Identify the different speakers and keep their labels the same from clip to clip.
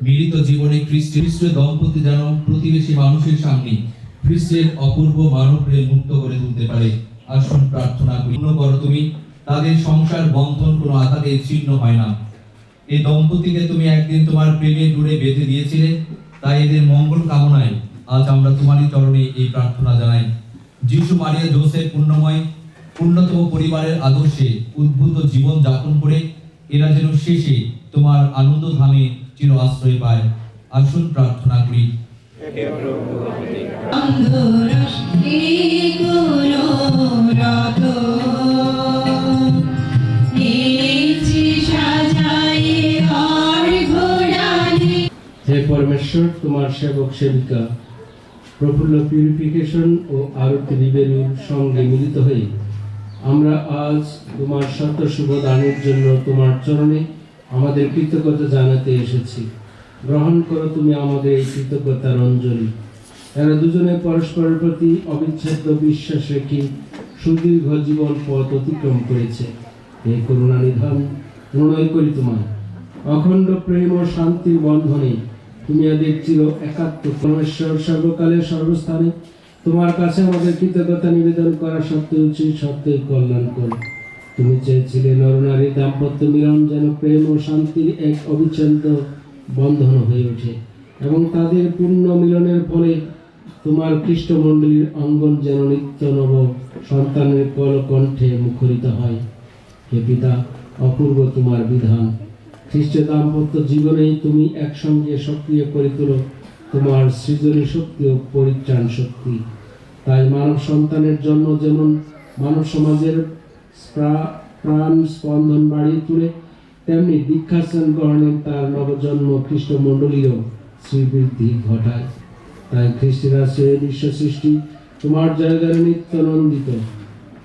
Speaker 1: মিলিত জীবনে খ্রিস্টের দম্পতি যেন প্রতিবেশী মানুষের সামনে খ্রিস্টের অপূর্ব মানব প্রেম মুক্ত করে তুলতে পারে। আসুন প্রার্থনা করি, করো তুমি তাদের সংসার বন্ধন কোনো আঘাতে ছিন্ন হয় না। এই দম্পতিকে তুমি একদিন তোমার প্রেমে ডুরে বেঁধে দিয়েছিলে, তাই এদের মঙ্গল কামনায় আজ আমরা তোমারই চরণে এই প্রার্থনা জানাই। যিশু মারিয়া জোসেফ পুণ্যময় পূর্ণতম পরিবারের আদর্শে উদ্ভূত জীবন যাপন করে এরা যেন শেষে তোমার আনন্দ ধামে চির আশ্রয় পায়। আসুন প্রার্থনা করি।
Speaker 2: হে পরমেশ্বর, তোমার সেবক সেবিকা প্রফুল্ল পিউরিফিকেশন ও আরতি রিবেলুর সঙ্গে মিলিত হয়ে আমরা আজ তোমার সত্য শুভ দানের জন্য তোমার চরণে আমাদের কৃতজ্ঞতা জানাতে এসেছি। গ্রহণ করো তুমি আমাদের এই কৃতজ্ঞতার অঞ্জলি। এরা দুজনে পরস্পরের প্রতি অবিচ্ছেদ্য বিশ্বাস রেখে সুদীর্ঘ জীবন পথ অতিক্রম করেছে। এই করুণা নিধান প্রণয় করি তোমার অখণ্ড প্রেম ও শান্তির বন্ধনে তুমি এদের চির একাত্ম। পরমেশ্বর সর্বকালে সর্বস্থানে তোমার কাছে আমাদের কৃতজ্ঞতা নিবেদন করা সত্যি উচিত, সত্যই কল্যাণ করো। তুমি চেয়েছিলে নরনারী দাম্পত্য মিলন যেন প্রেম ও শান্তির এক অবিচ্ছেদ্য বন্ধন হয়ে ওঠে এবং তাদের পূর্ণ মিলনের ফলে তোমার খ্রিস্টমণ্ডলীর অঙ্গন যেন নিত্য নব সন্তানের কলকণ্ঠে মুখরিত হয়। হে পিতা, অপূর্ব তোমার বিধান। খ্রিস্ট দাম্পত্য জীবনেই তুমি একসঙ্গে সক্রিয় করে তোলো তোমার সৃজনী শক্তি ও পরিত্রাণ শক্তি। তাই মানব সন্তানের জন্য যেমন মানব সমাজের প্রাণ স্পন্দন বাড়িয়ে তোলে, তেমনি দীক্ষাস্থান গ্রহণে তার নবজন্ম খ্রিস্টমণ্ডলীরও শ্রীবৃদ্ধি ঘটায়। তাই খ্রিস্টের রাষ্ট্রে বিশ্ব সৃষ্টি তোমার জয়গানে নিত্য নন্দিত।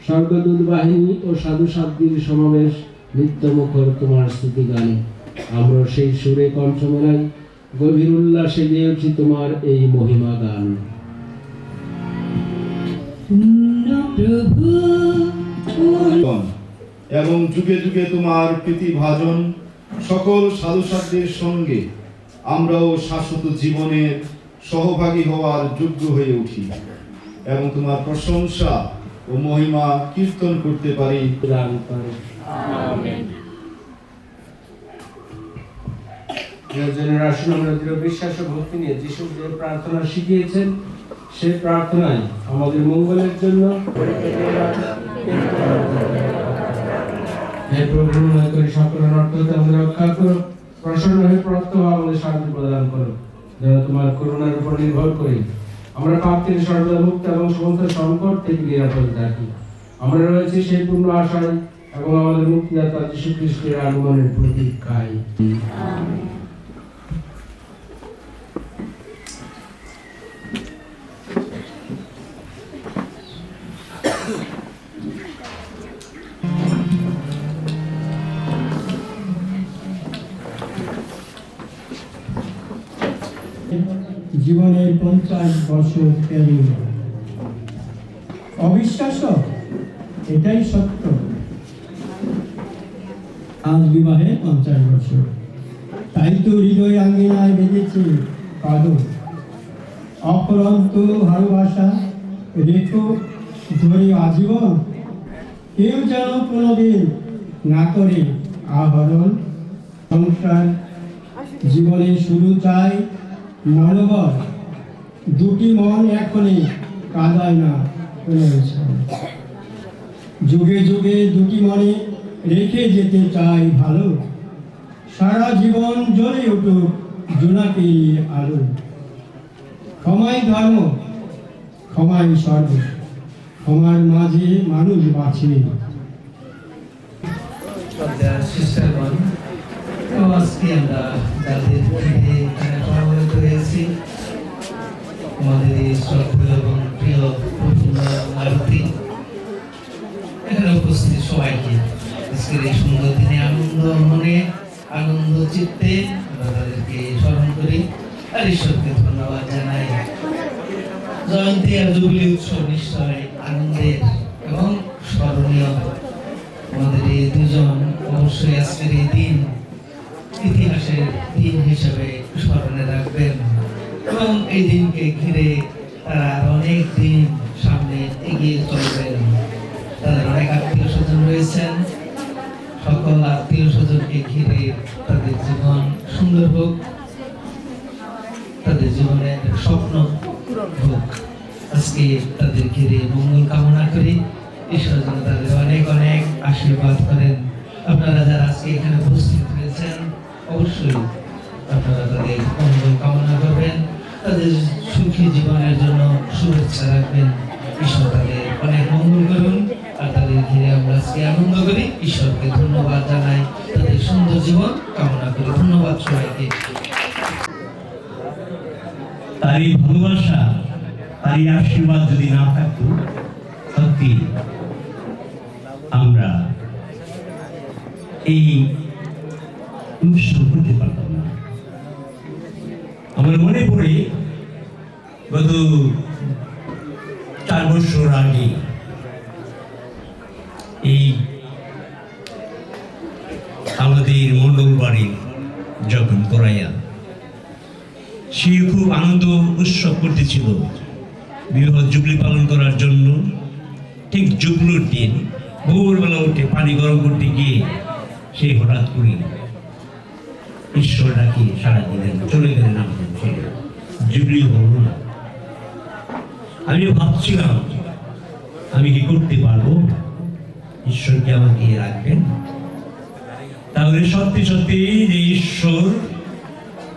Speaker 2: স্বর্গদূত বাহিনী ও সাধু সাধ্বীর সমাবেশ নিত্য মুখর তোমার স্তুতি গানে। আমরা সেই সুরে কণ্ঠ মেলাই, গভীর উল্লাসে গেয়ে উঠি তোমার এই মহিমা গান।
Speaker 3: এবং যুগে যুগে তোমার প্রীতিভাজন সকল সাধু সাধ্যের সঙ্গে আমরাও শাশ্বত জীবনের সহভাগী হওয়ার যোগ্য হয়ে উঠি এবং তোমার প্রশংসা ও মহিমা কীর্তন করতে পারি।
Speaker 2: আমরা দৃঢ় বিশ্বাস ও ভক্তি নিয়ে যিশু যে প্রার্থনা শিখিয়েছেন সেই প্রার্থনায় আমাদের মঙ্গলের জন্য হে প্রভু, মনে করি সকলের অর্থতে আমাদের রক্ষা করো, প্রসন্ন হয়ে প্রত্যহ আমাদের শান্তি প্রদান করো, যেন তোমার করুণার উপর নির্ভর করি আমরা পাপ থেকে সর্বদা মুক্ত এবং সমস্ত সংকট থেকে নিরাপদ থাকি। আমরা রয়েছি সেই পূর্ণ আশায় এবং আমাদের মুক্তিদাতা যীশু খ্রিস্টের আগমনের প্রতীক্ষায়।
Speaker 4: জীবনের 50 বছর পেরিয়ে অবিশ্বাস্য, এটাই সত্য। আজ বিবাহে 50 বছর, তাই তো হৃদয় আঙ্গিনায় বেঁধেছে কাঁদো। অফুরন্ত ভালোবাসা রেখো ধরে আজীবন, কেউ যেন কোনোদিন না করে আহরণ। সংসার জীবনে শুরু চাই মনোবল, দুটি মন এখনই কাঁদায় না কোনো বিষয়। যুগে যুগে দুটি মনে রেখে যেতে চাই ভালো, সারা জীবন জ্বলে উঠুক জোনাকি আলো। ক্ষমাই ধর্ম, ক্ষমাই স্বর্গ, ক্ষমার মাঝে মানুষ বাঁচে।
Speaker 1: আজকে আমরা যাদের সমবেত হয়েছি, আমাদের এই শ্রদ্ধেয় এবং প্রিয় আরতি, এখানে উপস্থিত সবাইকে আজকের এই সুন্দর দিনে আনন্দ মনে আনন্দ চিত্তে আমরা তাদেরকে স্মরণ করি আর ঈশ্বরকে ধন্যবাদ জানাই। জয়ন্তী আর জুবিলি উৎসব নিশ্চয় আনন্দের এবং স্মরণীয়। আমাদের এই দুজন অবশ্যই আজকের এই দিন ইতিহাসের দিন হিসেবে
Speaker 5: হিসেবে স্মরণে রাখবেন এবং এই দিনকে ঘিরে তারা আর অনেক দিন সামনে এগিয়ে চলবেন। তাদের অনেক আত্মীয় স্বজন রয়েছেন, সকল আত্মীয় স্বজনকে ঘিরে তাদের জীবন সুন্দর হোক, তাদের জীবনের স্বপ্ন হোক। আজকে তাদের ঘিরে মঙ্গল কামনা করি, ঈশ্বর যেন তাদের অনেক অনেক আশীর্বাদ করেন। আপনারা যারা আজকে এখানে উপস্থিত হয়েছেন অবশ্যই আপনারা তাদের মঙ্গল কামনা করবেন, তাদের সুখী জীবনের জন্য শুভেচ্ছা রাখবেন। ঈশ্বর তাদের অনেক মঙ্গল করুন আর তাদের ঘিরে আমরা আজকে আনন্দ করি। ঈশ্বরকে ধন্যবাদ জানাই, তাদের সুন্দর জীবন কামনা করি। ধন্যবাদ সবাইকে।
Speaker 6: তারই ভালোবাসা, তারই আশীর্বাদ যদি না থাকতো, সত্যি আমরা এই অনুষ্ঠান করতে পারতাম না। আমার মনে পড়ে গত 4 বছর আগে এই আমাদের মন্ডল বাড়ি যখন করাইয়া, সে খুব আনন্দ উৎসব করতেছিল বিবাহ জুবলি পালন করার জন্য। ঠিক জুবলুর দিন ভোরবেলা উঠে পানি গরম করতে গিয়ে সে হঠাৎ করে ঈশ্বর ডাকি সারা দিলেন, চলে গেলেন। আমাদের ছেলে জুবলি হল না। আমি ভাবছিলাম আমি কি করতে পারবো, ঈশ্বরকে আমাকে রাখবেন? তাহলে সত্যি সত্যি যে ঈশ্বর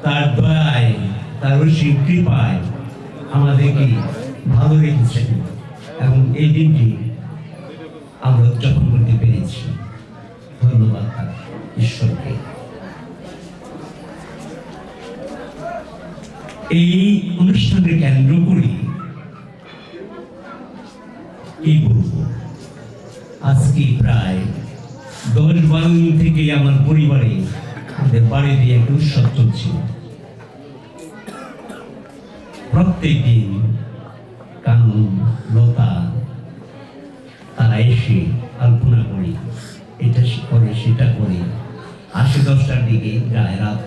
Speaker 6: তার দয়ায়, তার ঐশ্বরিক কৃপায় আমাদেরকে ভালো রেখেছেন এবং এই দিনটি আমরা উদযাপন করতে পেরেছি। ধন্যবাদ ঈশ্বরকে। এই অনুষ্ঠানকে কেন্দ্র করে কি বলবো, আজকে প্রায় 10-12 দিন থেকে আমার পরিবারে আমাদের বাড়িতে একটা উৎসব চলছিল। প্রত্যেক দিন কানুন লতা তারা এসে আলপনা করে, এটা করে সেটা করে আসে 10টার দিকে, যায় রাত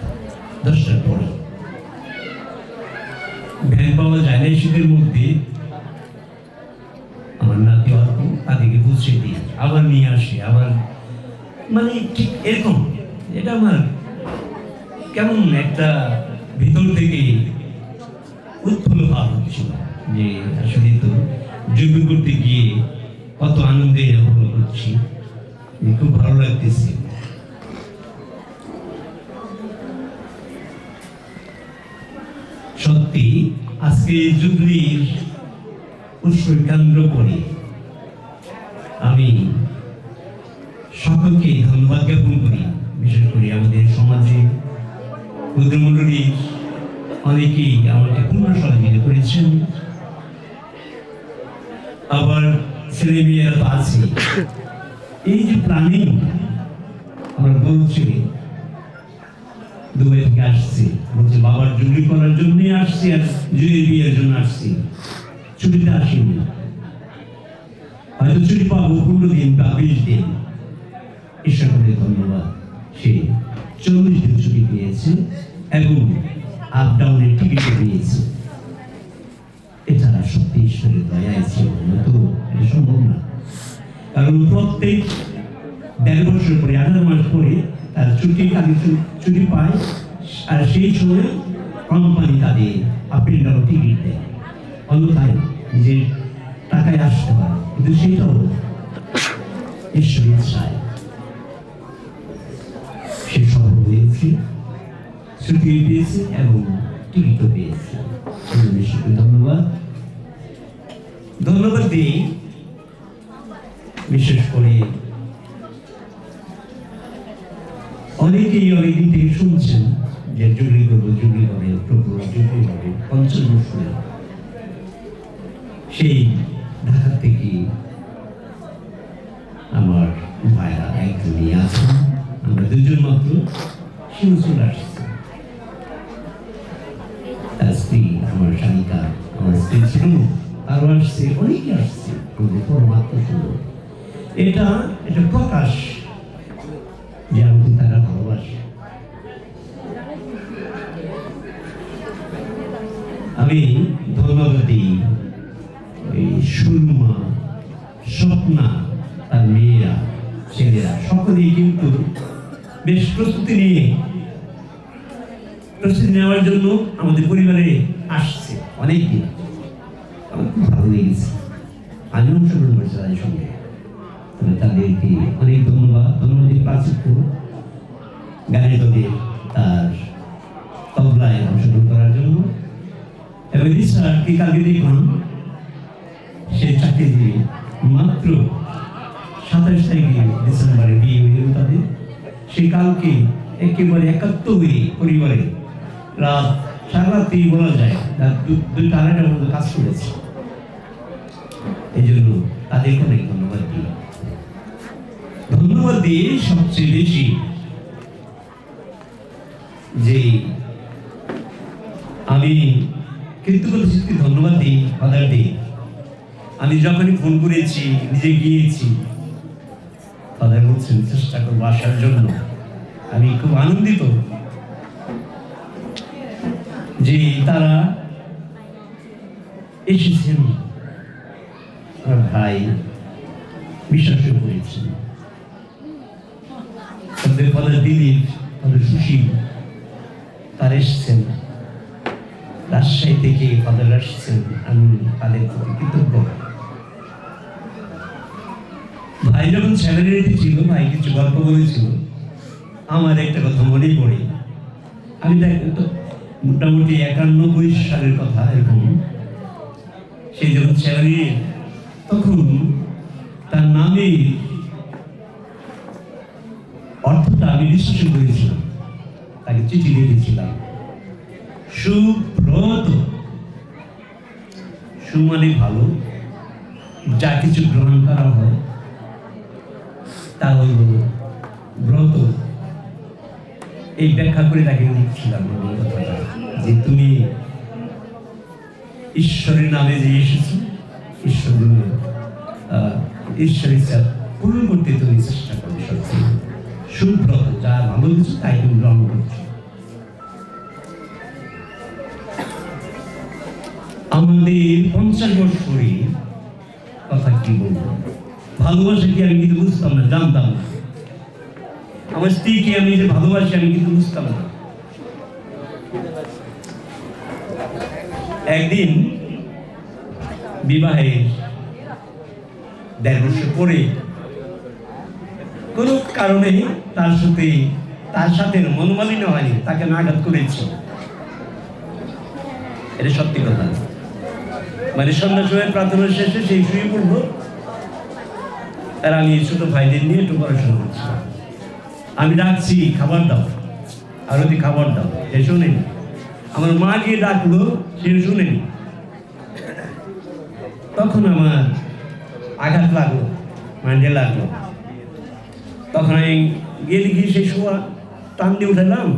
Speaker 6: 10টার পরে। ভ্যান পাওয়া যায় না শীতের মধ্যে। আমার নাতি অল্প তাদেরকে বুঝে দিই, আবার নিয়ে আসে, আবার মানে ঠিক এরকম। এটা আমার কেমন একটা ভিতর থেকে উৎফুল্ল ভাব হচ্ছিল যে আসলে তো যুদ্ধ করতে গিয়ে কত আনন্দে অনুভব করছি, খুব ভালো লাগতেছে। সত্যি আজকে জুবলির উৎসব কেন্দ্র করে আমি সকলকে ধন্যবাদ জ্ঞাপন করি। বিশেষ করে আমাদের সমাজে মন্ডলীর অনেকেই আমাকে পূর্ণ সহযোগিতা করেছেন। আবার ছেলে মেয়েরা তো আছে। এই যে প্ল্যানিং, আমার বড় ছেলে দুবাই থেকে আসছে, বলছে বাবার জুবলি করার জন্য আসছি আর জুয়ের বিয়ের জন্য আসছি, ছুটিতে আসিনি। হয়তো ছুটি পাবো 15 দিন বা 20 দিন। ঈশ্বরকে ধন্যবাদ, সে 40 দিন ছুটি পেয়েছে এবং আপ ডাউনের টিকিট পেয়েছে। এছাড়া সত্যি ঈশ্বরের দয়ায় ছিল, তো এটা সম্ভব না। কারণ প্রত্যেক 1.5 বছর পরে, 18 মাস পরে তার ছুটি পায়, আর সেই সময় কোম্পানি তাদের আপ এন্ড ডাউন টিকিট দেয়। অন্যথায় নিজের টাকায় আসতে পারে, কিন্তু সেটাও ঈশ্বরের ইচ্ছায় সে সফল হয়েছে, ছুটি পেয়েছে এবং টিকিটও পেয়েছে। ধন্যবাদ। ধন্যবাদ দিই বিশেষ করে অনেকেই অনেকদিন থেকে শুনছেন যে জুবলি করবো, জুবলি হবে, প্রভু জুবলি হবে 50 বছরে। সেই ঢাকা থেকে আমার ভাইরা একজন নিয়ে আছেন, আমরা 2 জন মাত্র, সেও চলে আসছে। তার স্ত্রী, আমার স্বামীকা, আমার স্ত্রী ছিল, আরো আসছে, অনেকে আসছে। পরমাত্ম সুন্দর, এটা প্রকাশ যে আমাকে তারা ভালোবাসে। আমি ধন্যবাদ দিই এই সুরমা, স্বপ্না, তার মেয়েরা, ছেলেরা সকলেই কিন্তু বেশ প্রস্তুতি নেওয়ার জন্য আমাদের পরিবারে আসছে অনেকদিন। আমার খুব ভালো লেগেছে, আমি অংশগ্রহণ করেছি তাদের সঙ্গে। তবে তাদেরকে অনেক ধন্যবাদ দিই। প্রাচুর্য গানের দলে তার তবলায় অংশগ্রহণ করার জন্য। এবং রিসার্টকে কালকে দেখলাম সে চাকরি দিয়ে মাত্র 27 তারিখে ডিসেম্বরে বিয়ে হয়ে গেল তাদের। সে কালকে একেবারে একাত্ম হয়ে পরিবারে রাত সারা রাত্রি বলা যায় 2-2:30 পর্যন্ত কাজ করেছে। এই জন্য তাদেরকে অনেক ধন্যবাদ দিই। ধন্যবাদ দিয়ে সবচেয়ে বেশি যে আমি কৃতজ্ঞতা চিত্তে ধন্যবাদ দিই ফাদার ডে। আমি যখনই ফোন করেছি, নিজে গিয়েছি, ফাদার বলছেন চেষ্টা করবো আসার জন্য। আমি খুব আনন্দিত যে তারা এসেছেন, আমার ভাই বিশ্বাস করেছেন। তাদের ফাদার দিলীপ, ফাদার সুশীল তারা এসেছেন, রাজশাহী থেকে ফাদার আসছেন। আমি তাদের প্রতি কৃতজ্ঞ। ভাই যখন স্যালারিতে ছিল, ভাই কিছু গল্প বলেছিল, আমার একটা কথা মনে পড়ে। আমি তো মোটামুটি 91 সালের কথা এরকম। সেই যখন স্যালারি, তখন তার নামে অর্থটা আমি বিশ্লেষণ করেছিলাম, তাকে চিঠি লিখেছিলাম, সুব্রত। সুমানে ভালো, যা কিছু গ্রহণ করা হয় তা হল ব্রত। এই ব্যাখ্যা করে তাকে লিখছিলাম যে তুমি ঈশ্বরের নামে যে এসেছো, ঈশ্বরের ইচ্ছা পূরণ করতে তুমি চেষ্টা করবে। সত্যি সুব্রত, যা ভালো কিছু তাই তুমি গ্রহণ করছো। আমাদের 50 বছরে কথা কি বলবো, ভালোবাসা কি আমি কিন্তু বুঝতাম না, জানতাম না। আমার স্ত্রীকে আমি যে ভালোবাসি আমি কিন্তু বুঝতাম না। একদিন বিবাহের 1.5 বছর পরে কোনো কারণে তার সাথে মনোমালিন্য হয়নি, তাকে আমি আঘাত করেছি। এটা সত্যি কথা। মানে সন্ধ্যার সময় প্রার্থনা শেষে সেই শুয়ে পড়বো, আর আমি ছোট ভাইদের নিয়ে একটু পড়াশোনা করছিলাম। আমি ডাকছি খাবার দাও, আরতি খাবার দাও, সে শোনেনি। আমার মা গিয়ে ডাকলো, সে শুনেনি। তখন আমার আঘাত লাগলো, মাইন্ডে লাগলো। তখন আমি গিয়ে দেখি সেই শোয়া টান দিয়ে উঠালাম,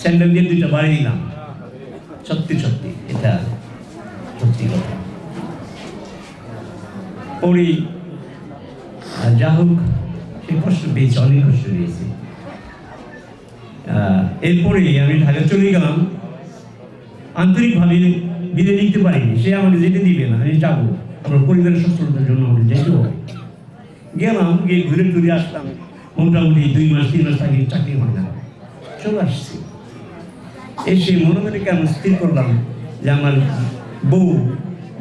Speaker 6: স্যান্ডেল দিয়ে 2টা বাড়ি দিলাম। সত্যি সত্যি এটা সত্যি কথা। পড়ি যা হোক, সে কষ্ট পেয়েছে, অনেক কষ্ট পেয়েছে। এরপরে আমি ঢাকা চলে গেলাম। আন্তরিকভাবে বিদায় নিতে পারিনি, সে আমাকে যেতে দিবে না, আমি যাবো, আমার পরিবারের সচ্ছলতার জন্য আমাকে যেতে হবে। গেলাম, গিয়ে ঘুরে ঘুরে আসলাম। মোটামুটি 2 মাস 3 মাস আগে চাকরি হয় না, চলে আসছি। এসে মনে মনে কেমন স্থির করলাম যে আমার বউ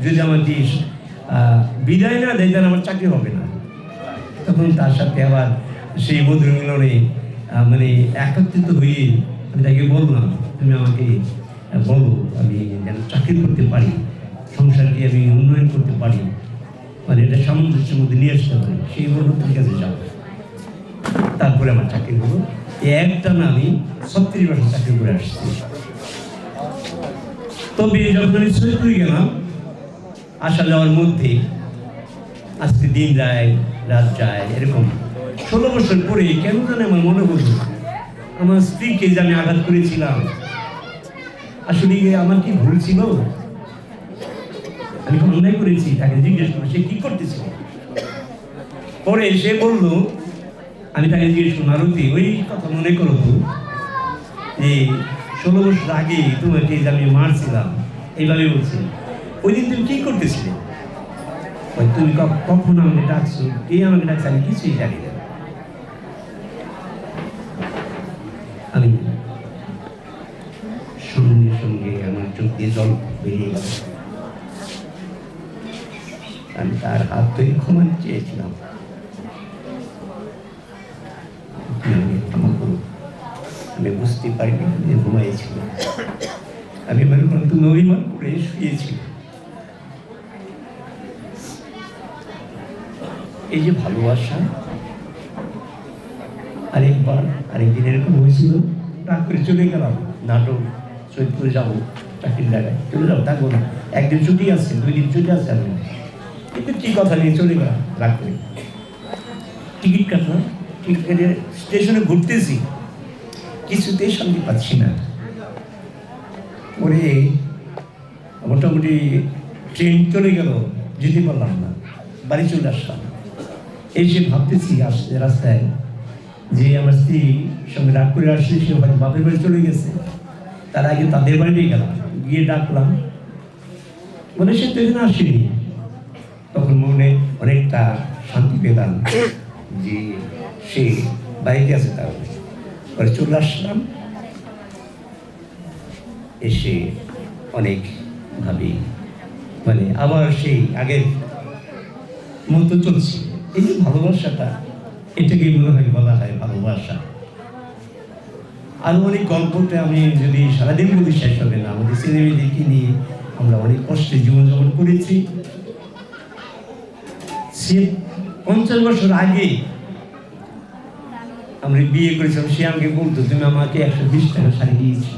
Speaker 6: যদি আমাকে বিদায় না দেয়, যেন আমার চাকরি হবে না। তখন তার সাথে আবার সেই মধুর মিলনে মানে একত্রিত হয়ে আমি তাকে বললাম, তুমি আমাকে বলো আমি যেন চাকরি করতে পারি, সংসারকে আমি উন্নয়ন করতে পারি, মানে এটা সামঞ্জস্যের মধ্যে নিয়ে আসতে পারি। সেই বলল ঠিক আছে যাও। তারপরে আমার চাকরি হলো। একটা না আমি 36 বছর চাকরি করে আসছি। তবে যখন আমি সৈয়দপুরে গেলাম, আসা যাওয়ার মধ্যে আজকে দিন যায় রাত যায়, এরকম 16 বছর পরে কেন জানে আমার মনে হলো আমার স্ত্রীকে যে আমি আঘাত করেছিলাম, আসলে আমার কি ভুল ছিল, আমি অন্যায় করেছি। তাকে জিজ্ঞেস করলো সে কি করতেছিল। পরে সে বললো, আমি তাকে জিজ্ঞেস করলাম আরতি ওই কথা মনে করো তো যে 16 বছর আগে তোমাকে যে আমি মারছিলাম, এইভাবে বলছি। ওই দিন তুমি কি করতেছিলে? তুমি কখন আমাকে ডাকছো, কে আমাকে ডাকছে, আমি কিছুই জানি না। আমি সঙ্গে সঙ্গে আমার চোখ দিয়ে জল বেরিয়ে গেল। আমি তার হাত ধরে ক্ষমা চেয়েছিলাম। আমি বুঝতে পারিনি যে ঘুমাইছিল। আমি মনে করলাম তুমি অভিমান করে শুয়েছিল। এই যে ভালোবাসা, আরেকদিন এরকম হয়েছিল, রাগ করে চলে গেলাম, নাটক চৈত্রে যাবো, চাকরির জায়গায় চলে যাবো, থাকবো না, একদিন ছুটি আছে, 2 দিন ছুটি আছে, আমি কিন্তু কি কথা নিয়ে চলে গেলাম রাগ করে। টিকিট কাটলাম, টিকিট কেটে স্টেশনে ঘুরতেছি, কিছুতেই শান্তি পাচ্ছি না। ওরে মোটামুটি ট্রেন চলে গেল, যেতে পারলাম না, বাড়ি চলে আসলাম। এসে ভাবতেছি আসতে রাস্তায় যে আমার স্ত্রী সঙ্গে রাগ করে আসছে, সে হয়তো বাপের বাড়ি চলে গেছে। তার আগে তাদের বাড়িতেই গেলাম, গিয়ে ডাকলাম, বলে সে তো এখানে আসেনি। তখন মনে অনেকটা শান্তি পেলাম যে সে বাড়িতে আছে। তাহলে পরে চলে আসলাম, এসে অনেক ভাবি মানে আবার সেই আগের মতো চলছে। এই যে ভালোবাসাটা, এটাকে মনে হয় বলা হয় ভালোবাসা। আরো অনেক গল্পটা আমি যদি সারাদিন বলি শেষ হবে না। আমাদের ছেলেমেয়েদেরকে নিয়ে আমরা অনেক কষ্টে জীবনযাপন করেছি। সে 50 বছর আগে আমরা বিয়ে করেছিলাম, সে আমাকে বলতো তুমি আমাকে 120 টাকা শাড়ি দিয়েছিল,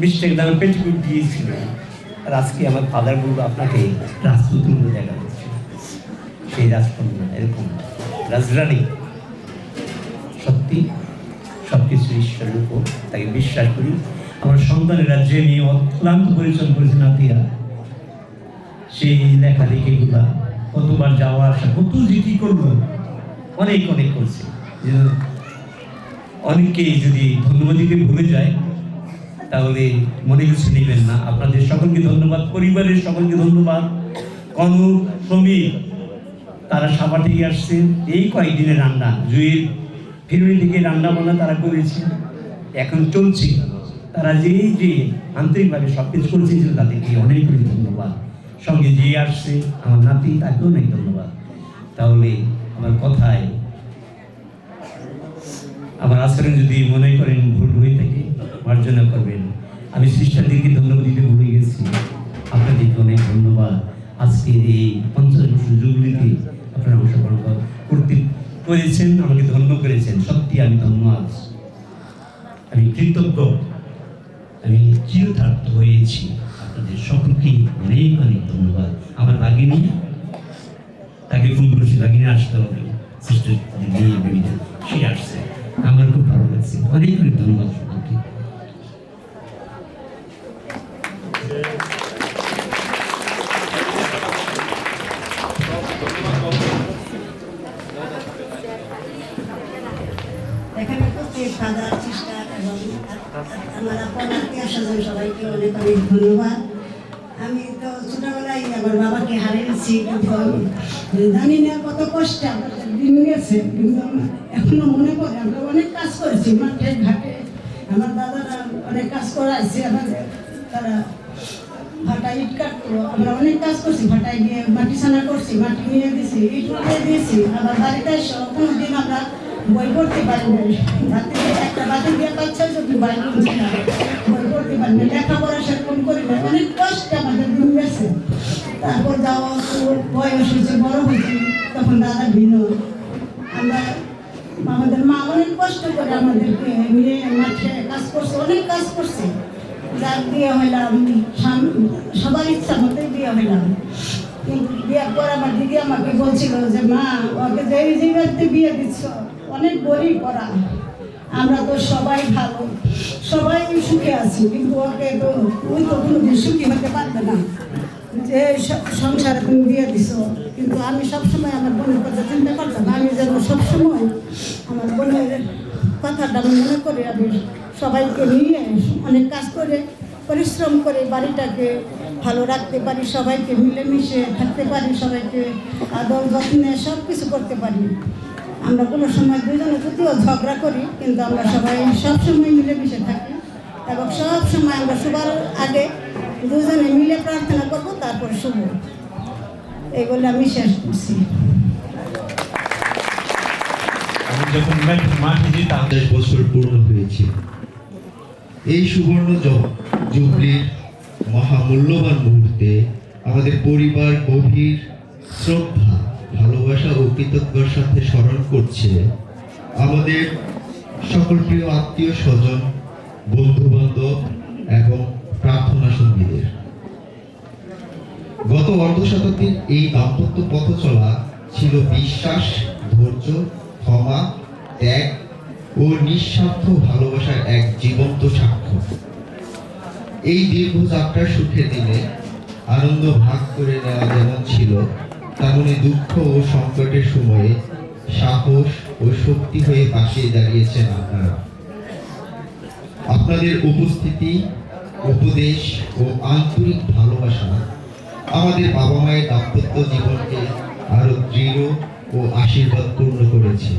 Speaker 6: 20 টাকা দামে পেটিকুট দিয়েছিল। আর আজকে আমার ফাদার বলবো আপনাকে রাজপুত্র দেখা যাচ্ছে, সেই রাজকন্যা এরকম রাজরানী। সত্যি সবকিছু ঈশ্বরের উপর, তাকে বিশ্বাস করি। আমার সন্তানের রাজ্যে নিয়ে অক্লান্ত পরিশ্রম করেছে নাতিয়া। সেই লেখালেখিগুলা কতবার যাওয়া আসা, কত জিটি করলো, অনেক অনেক করছে। অনেককেই যদি ধন্যবাদ দিতে ভুলে যায় তাহলে মনে কিছু নেবেন না। আপনাদের সকলকে ধন্যবাদ, পরিবারের সকলকে ধন্যবাদ। কনক, সমীর তারা সাবা থেকে আসছেন। এই কয়েকদিনের রান্না জুয়ের ফিরুনি থেকে রান্না বান্না তারা করেছে, এখন চলছে। তারা যে আন্তরিকভাবে সব কিছু করেছে, তাদেরকে অনেক অনেক ধন্যবাদ। সঙ্গে যে আসছে আমার নাতি, তাকেও অনেক ধন্যবাদ। তাহলে আমার কথায়, আমার আচরণ যদি মনে করেন ভুল হয়ে থাকে, মার্জনা করবেন। আমি সিস্টারদেরকে ধন্যবাদ দিতে ভুলে গেছি, আপনাদেরকে অনেক ধন্যবাদ। আজকের এই 50 বছর জুবলিতে আপনারা অংশগ্রহণ করতে করেছেন, আমাকে ধন্য করেছেন। সত্যি আমি ধন্যবাদ, আমি কৃতজ্ঞ, আমি চিরতার্থ হয়েছি। আপনাদের সকলকে অনেক অনেক ধন্যবাদ। আমার বাগিনী, তাকে ফোন করেছি, বাগিনী আসতে হবে, সিস্টার নিয়ে বেরিয়ে সে আসছে, আমার খুব ভালো লাগছে। অনেক অনেক ধন্যবাদ সকলকে।
Speaker 7: এখানে প্রত্যেক ফাদার, সিস্টার এবং আমার আত্মীয় স্বজন সবাইকে অনেক অনেক ধন্যবাদ। আমি তো ছোটবেলায় আমার বাবাকে হারিয়েছি, কিন্তু জানি না কত কষ্টে আমাদের দিন গেছে, কিন্তু এখনো মনে পড়ে। আমরা অনেক কাজ করেছি মাঠে ঘাটে, আমার দাদারা অনেক কাজ করাইছে আমাদের, তারা ভাটায় ইট কাটতো, আমরা অনেক কাজ করছি, ভাটায় গিয়ে মাটি ছানা করছি, মাটি নিয়ে দিয়েছি, ইট উঠিয়ে দিয়েছি। আবার বাড়িতে এসে কোনোদিন আমরা বই পড়তে পারি না, রাতে একটা বাতি দিয়ে পাচ্ছে যদি বই পড়ছি না, বই পড়তে পারি না, লেখাপড়া সেরকম করি না, অনেক কষ্ট আমাদের দিন গেছে। তারপর যাওয়া বয়স হয়েছে, বড় হয়েছে, তখন দাদা ভিন্ন। আমরা আমাদের মা অনেক কষ্ট করে আমাদেরকে নিয়ে মাঠে কাজ করছে, অনেক কাজ করছে। যার বিয়ে হইলাম, সবার ইচ্ছা মতোই বিয়ে হইলাম। কিন্তু বিয়ের পর আমার দিদি আমাকে বলছিল যে মা, ওকে যে বাড়িতে বিয়ে দিচ্ছ অনেক গরিব করা, আমরা তো সবাই ভালো, সবাই সুখে আছি, কিন্তু ওকে তো ওই তো কোনোদিন সুখী হতে পারবে না, যে সংসারে তুমি বিয়ে দিচ্ছ। কিন্তু আমি সবসময় আমার বোনের কথা চিন্তা করতাম, আমি যেন সবসময় আমার বোনের কথাটা আমি মনে করে আমি সবাইকে নিয়ে অনেক কাজ করে পরিশ্রম করে বাড়িটাকে ভালো রাখতে পারি, সবাইকে মিলেমিশে থাকতে পারি, সবাইকে আদর যত্নে সব কিছু করতে পারি। আমরা কোনো সময় দুজনে যদিও ঝগড়া করি, কিন্তু আমরা সবাই সবসময় মিলেমিশে থাকি এবং সব সময় আমরা সবার আগে দুজনে মিলে প্রার্থনা করব, তারপরে শুভ। এগুলো আমি শেষ করছি।
Speaker 6: আমি যখন মাঠে যেতাম
Speaker 8: 50 বছর পূর্ণ হয়েছে। এই সুবর্ণ জুবলির মহামূল্যবান মুহূর্তে আমাদের পরিবার গভীর শ্রদ্ধা, ভালোবাসা ও কৃতজ্ঞতার সাথে স্মরণ করছে আমাদের সকল প্রিয় আত্মীয় স্বজন, বন্ধু বান্ধব এবং প্রার্থনা সঙ্গীদের। গত অর্ধ শতাব্দীর এই দাম্পত্য পথ চলা ছিল বিশ্বাস, ধৈর্য, ক্ষমা, ত্যাগ ও নিঃস্বার্থ ভালোবাসার এক জীবন্ত সাক্ষ্য। এই দীর্ঘ যাত্রার সুখের দিনে আনন্দ ভাগ করে নেওয়া যেমন ছিল, তেমনি দুঃখ ও সংকটের সময়ে সাহস ও শক্তি হয়ে পাশে দাঁড়িয়েছেন আপনারা। আপনাদের উপস্থিতি, উপদেশ ও আন্তরিক ভালোবাসা আমাদের বাবা মায়ের দাম্পত্য জীবনকে আরো দৃঢ় ও আশীর্বাদ পূর্ণ করেছে।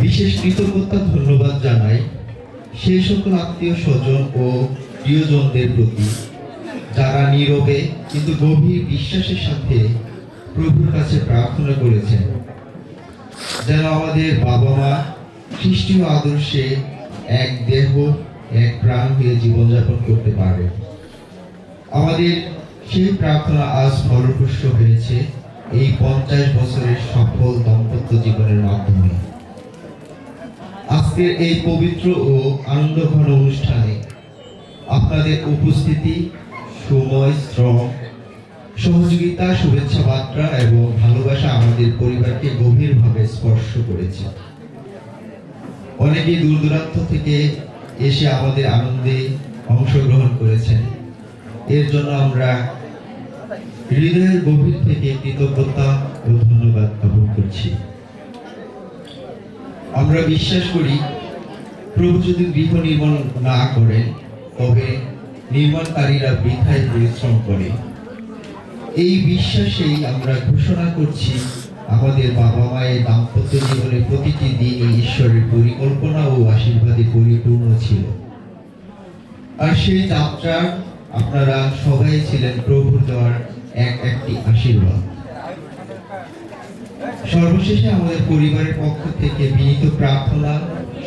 Speaker 8: বিশেষ কৃতজ্ঞতা ধন্যবাদ জানাই সেই সকল আত্মীয় স্বজন ও প্রিয়জনদের প্রতি যারা নীরবে কিন্তু গভীর বিশ্বাসের সাথে প্রভুর কাছে প্রার্থনা করেছেন যেন আমাদের বাবা মা খ্রিস্টীয় আদর্শে এক দেহ এক প্রাণ হয়ে জীবনযাপন করতে পারে। আমাদের সেই প্রার্থনা আজ ফলপ্রসূ হয়েছে এই 50 বছরের সফল দাম্পত্য জীবনের মাধ্যমে। আজকের এই পবিত্র ও আনন্দঘন অনুষ্ঠানে আপনাদের উপস্থিতি, সময়, শ্রম, সহযোগিতা, শুভেচ্ছা বার্তা এবং ভালোবাসা আমাদের পরিবারকে গভীরভাবে স্পর্শ করেছে। অনেকেই দূর দূরান্ত থেকে এসে আমাদের আনন্দে অংশগ্রহণ করেছেন। এর জন্য আমরা হৃদয়ের গভীর থেকে কৃতজ্ঞতা ও ধন্যবাদ জ্ঞাপন করছি। আমরা বিশ্বাস করি প্রভু যদি গৃহ নির্মাণ না করেন তবে নির্মাণকারীরা বৃথায় পরিশ্রম করে। এই বিশ্বাসেই আমরা ঘোষণা করছি আমাদের বাবা মায়ের দাম্পত্য জীবনের প্রতিটি দিনই ঈশ্বরের পরিকল্পনা ও আশীর্বাদে পরিপূর্ণ ছিল। আর সেই যাত্রা আপনারা সবাই ছিলেন প্রভুর দেওয়ার একটি আশীর্বাদ। সর্বশেষে আমাদের পরিবারের পক্ষ থেকে বিনীত প্রার্থনা,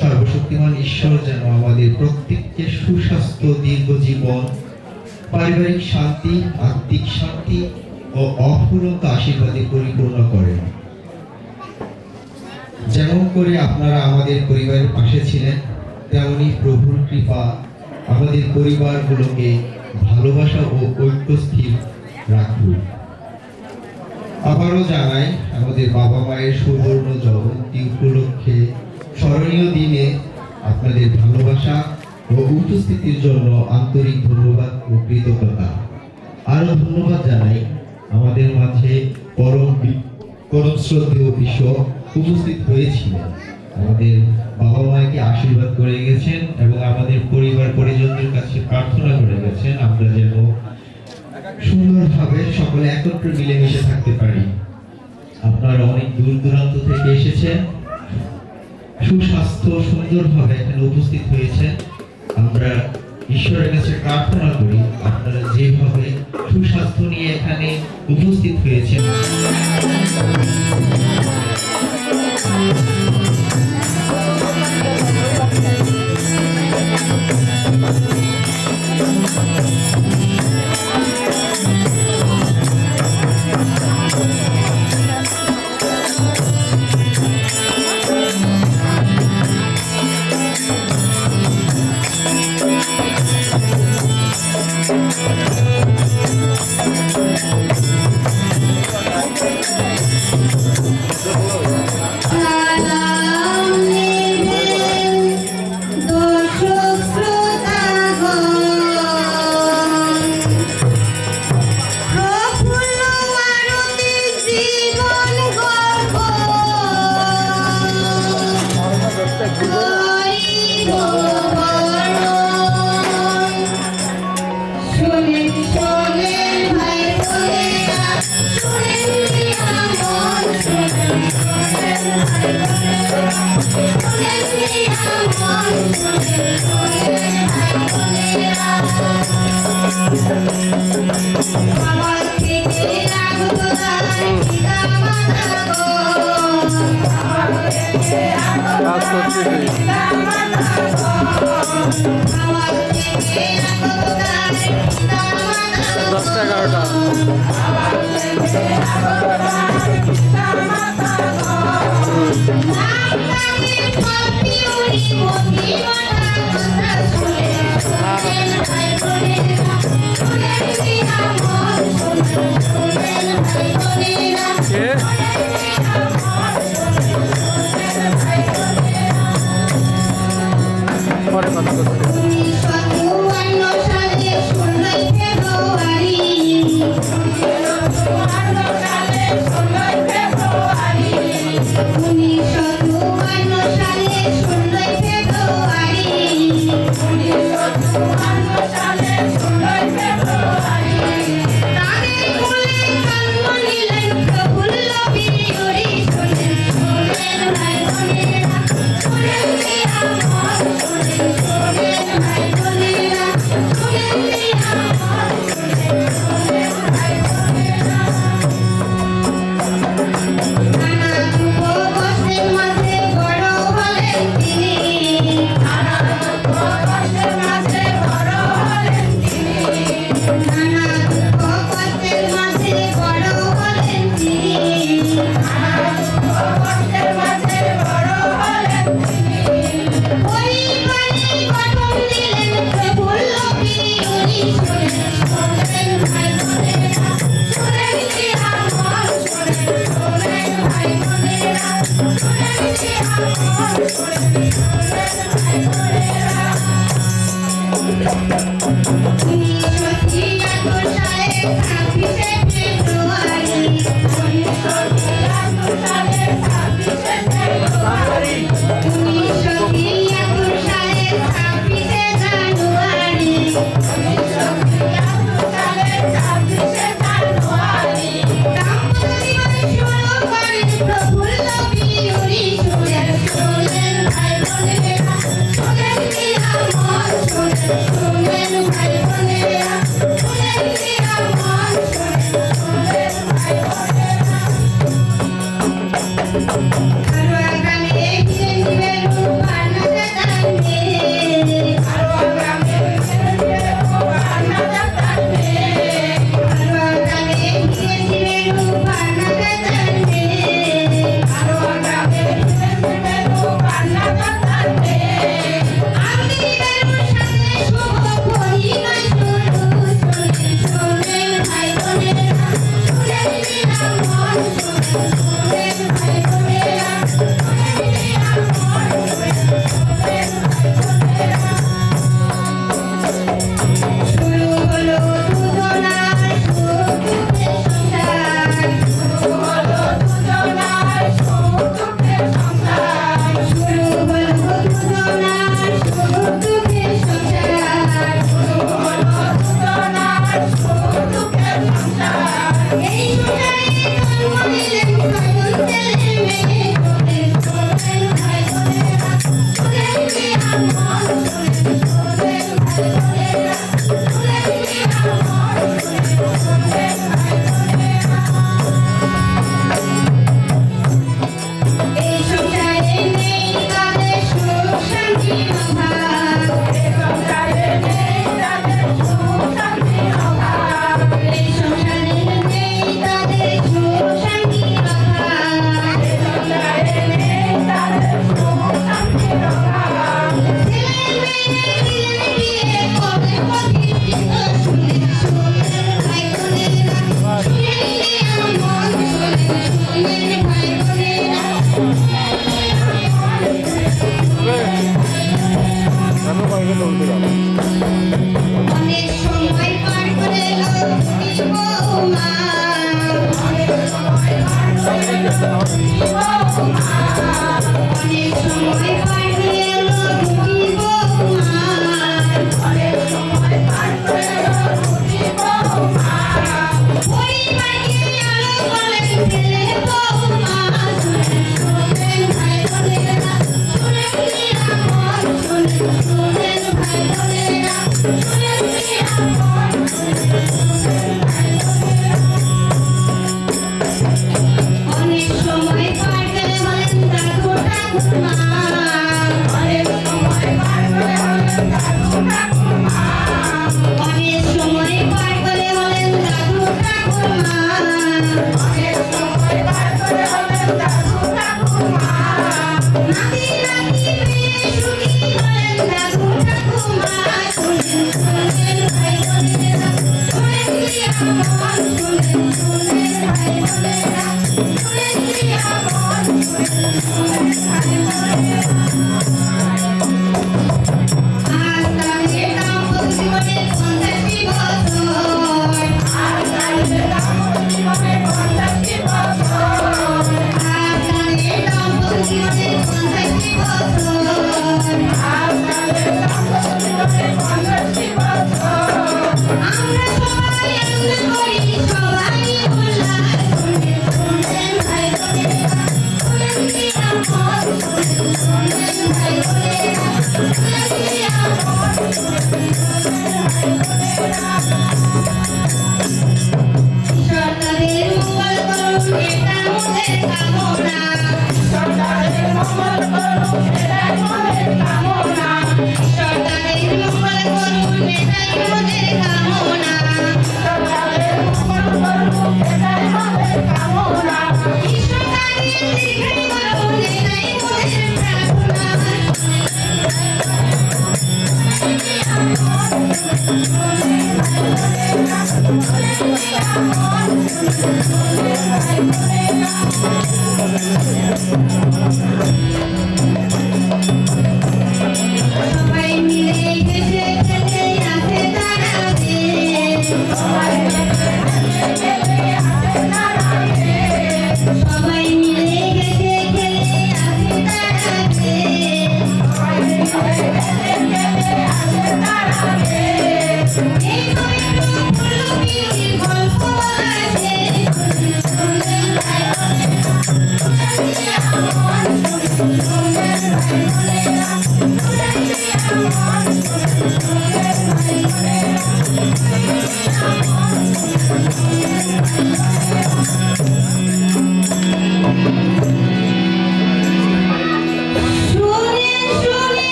Speaker 8: সর্বশক্তিমান ঈশ্বর যেন আমাদের প্রত্যেককে সুস্বাস্থ্য, দীর্ঘ জীবন, পারিবারিক শান্তি, আত্মিক শান্তি ও অফুরন্ত আশীর্বাদে পরিপূর্ণ করেন। যেমন করে আপনারা আমাদের পরিবারের পাশে ছিলেন, তেমনি প্রভুর কৃপা আমাদের পরিবারগুলোকে ভালোবাসা ও ঐক্য স্থির রাখুন। আবারও জানাই আমাদের বাবা মায়ের সুবর্ণ জয়ন্তী উপলক্ষে স্মরণীয় দিনে আপনাদের ভালোবাসা ও উপস্থিতির জন্য আন্তরিক ধন্যবাদ ও কৃতজ্ঞতা। আরো ধন্যবাদ জানাই আমাদের মাঝে পরম শ্রদ্ধেয় বিশ্বপ উপস্থিত হয়েছিলেন, আমাদের বাবা মাকে আশীর্বাদ করে গেছেন এবং আমাদের পরিবার পরিজনদের কাছে প্রার্থনা করে গেছেন আমরা যেন সুন্দরভাবে সকলে একত্রে মিলেমিশে থাকতে পারি। আপনারা অনেক দূর দূরান্ত থেকে এসেছেন, সুস্বাস্থ্য সুন্দরভাবে এখানে উপস্থিত হয়েছেন। আমরা ঈশ্বরের কাছে প্রার্থনা করি আপনারা যেভাবে সুস্বাস্থ্য নিয়ে এখানে উপস্থিত হয়েছেন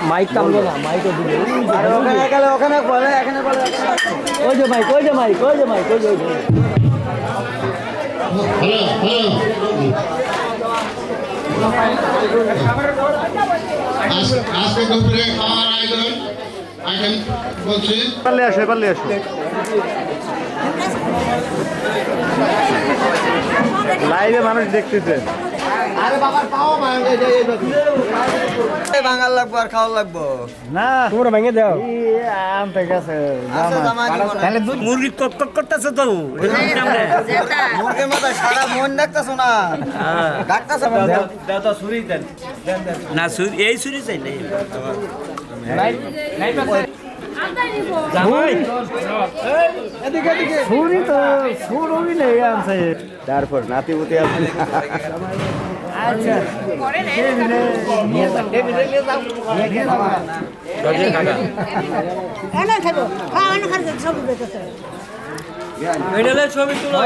Speaker 9: মাইক কামলো না, মাইকও দিবে। ওখানে গেলে ওখানে বলে, এখানে বলে। ওই যে মাইক, ওই যে মাইক, ওই যে মাইক, ওই যে
Speaker 10: আজকে দুপুরে খাওয়ার আয়োজন আইটেম বলছি।
Speaker 9: পারলে আসে, পারলে আসে। লাইভে মানুষ দেখতেছে।
Speaker 10: আরে বাবার পাও
Speaker 9: ভাঙার লাগবো আর খাওয়া লাগবো না, তোমরা ভেঙে দাও। আনতে গেছে তাহলে দুধ মুরগি কক কক করতেছে তো, মুরগির মতো সারা মন ডাকতেছো না, ডাকতেছে দাও তো ছুরি দেন না, ছুরি এই ছুরি চাই নাই। তারপর নাতিপুতি আছে
Speaker 5: ছবি তুলো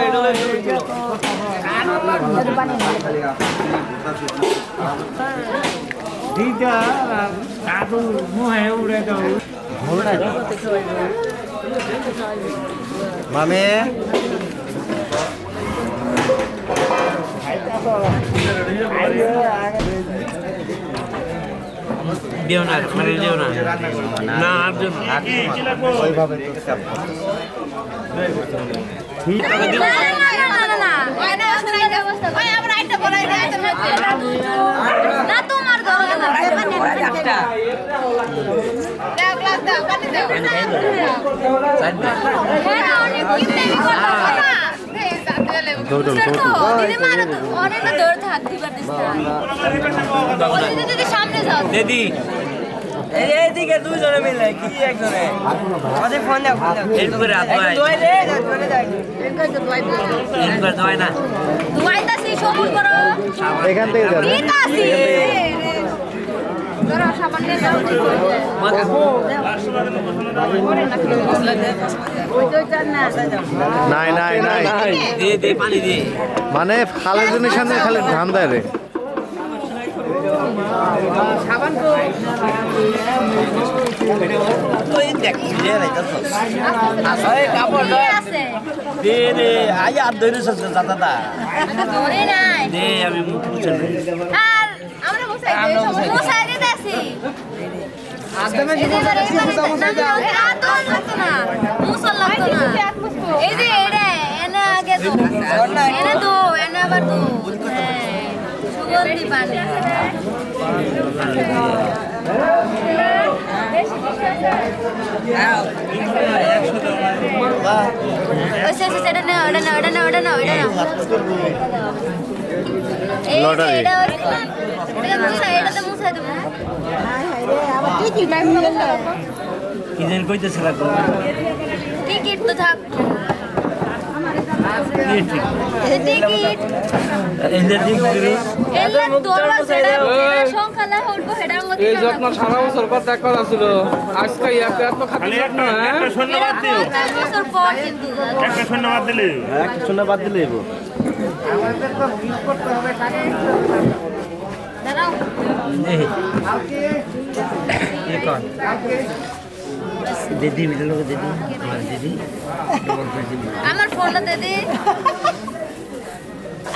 Speaker 9: মামে
Speaker 5: দেও না মানে দেও না না আর দেও না
Speaker 9: ওইভাবে
Speaker 5: দিদি এইদিকে দুইজনে মিলে কি একজনে আমাদের ফোন দাও এরপর রাত হয় এরপর দয় না
Speaker 11: দুয়াইতাছি সবুজ করো
Speaker 9: এখান থেকে যাবে
Speaker 11: দিতাছি ধরো সাবান নিয়ে যাও
Speaker 9: নাই নাই নাই
Speaker 5: দে দে পানি দে
Speaker 9: মানে খালের জনের সামনে খালি ধান দেয় রে
Speaker 11: সাবান তো
Speaker 5: ওই দেখ দে রাইতাছ আরে কাপড়
Speaker 11: আছে
Speaker 5: দে দে আই আর ধরে সব দাদা
Speaker 11: ধরে নাই
Speaker 5: দে আমি মুখ মুছে
Speaker 11: আর আমরা মুছাই দিতেছি আজকে মে জীবন দেখছি মুছাই দাও আর তো লাগতো না মুছল লাগতো না এই যে এরে এনে আগে তো এনে তো এনে আবার তো সুগন্ধি পানি এটা না ওটা না ওটা না ওটা না ওটা না
Speaker 9: লটারি
Speaker 11: এটা তো মুছাই দেবো
Speaker 5: কি যেন কইতেছ লাগো
Speaker 11: টিকিট তো থাক টিকিট
Speaker 5: এদের দিক দিলে
Speaker 11: এলা তোরা সেটা সংখ্যা না হলবো হেডার মধ্যে
Speaker 2: এই যত্ন সারা বছর কত কথা ছিল আজকে এত খালি একটা
Speaker 11: ধন্যবাদ দিও বছর পর কিন্তু
Speaker 2: একটা ধন্যবাদ দিলে
Speaker 9: একটা শোনা বাদ দিলে
Speaker 11: আমাদের তো মিস করতে হবে দাঁড়াও
Speaker 5: এই কোন দিদি মিলে লোক দিদি আমার দিদি
Speaker 11: আমার ফোনটা দে দি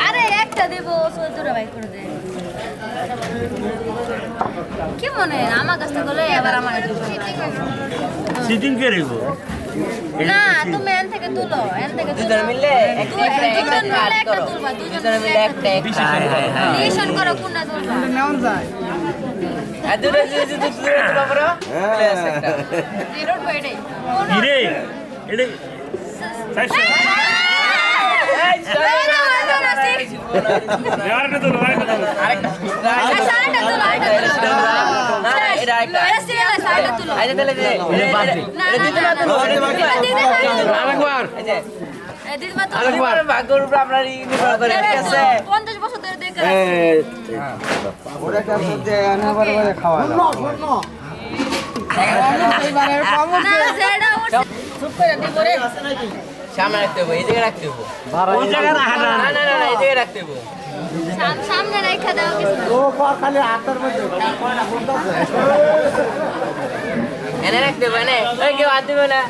Speaker 11: আরে একটা দেব সৌদুরা ভাই করে দে কি মনে আমার কাছে বলে এবার আমার
Speaker 5: সিটিং করিব
Speaker 11: না তুমি এন থেকে তুলো এন থেকে
Speaker 5: দুজন মিলে
Speaker 11: একটা তুলবা দুজন মিলে একটা রিলেশন করো কোনটা তুলবা
Speaker 5: নেওন যায় আর দুটো যদি তুলবা পড়ো
Speaker 11: জিরো পেড়ে
Speaker 2: হিরে এডে আরেকটা তো
Speaker 5: আরেকটা ভাগ্যের উপর আপনার নির্ভর করে ঠিক আছে
Speaker 11: 50 বছর ধরে দেখে
Speaker 9: খাওয়া
Speaker 5: সামনে রাখতে হবে এই জায়গায় রাখতে হবে ওই জায়গায় রাখা না না না এই জায়গায় রাখতে হবে
Speaker 11: সামনে রেখে দাও কিছু
Speaker 9: ও পর খালি হাতের মধ্যে
Speaker 5: এনে রাখতে হবে না ওই কেউ হাত দিবে না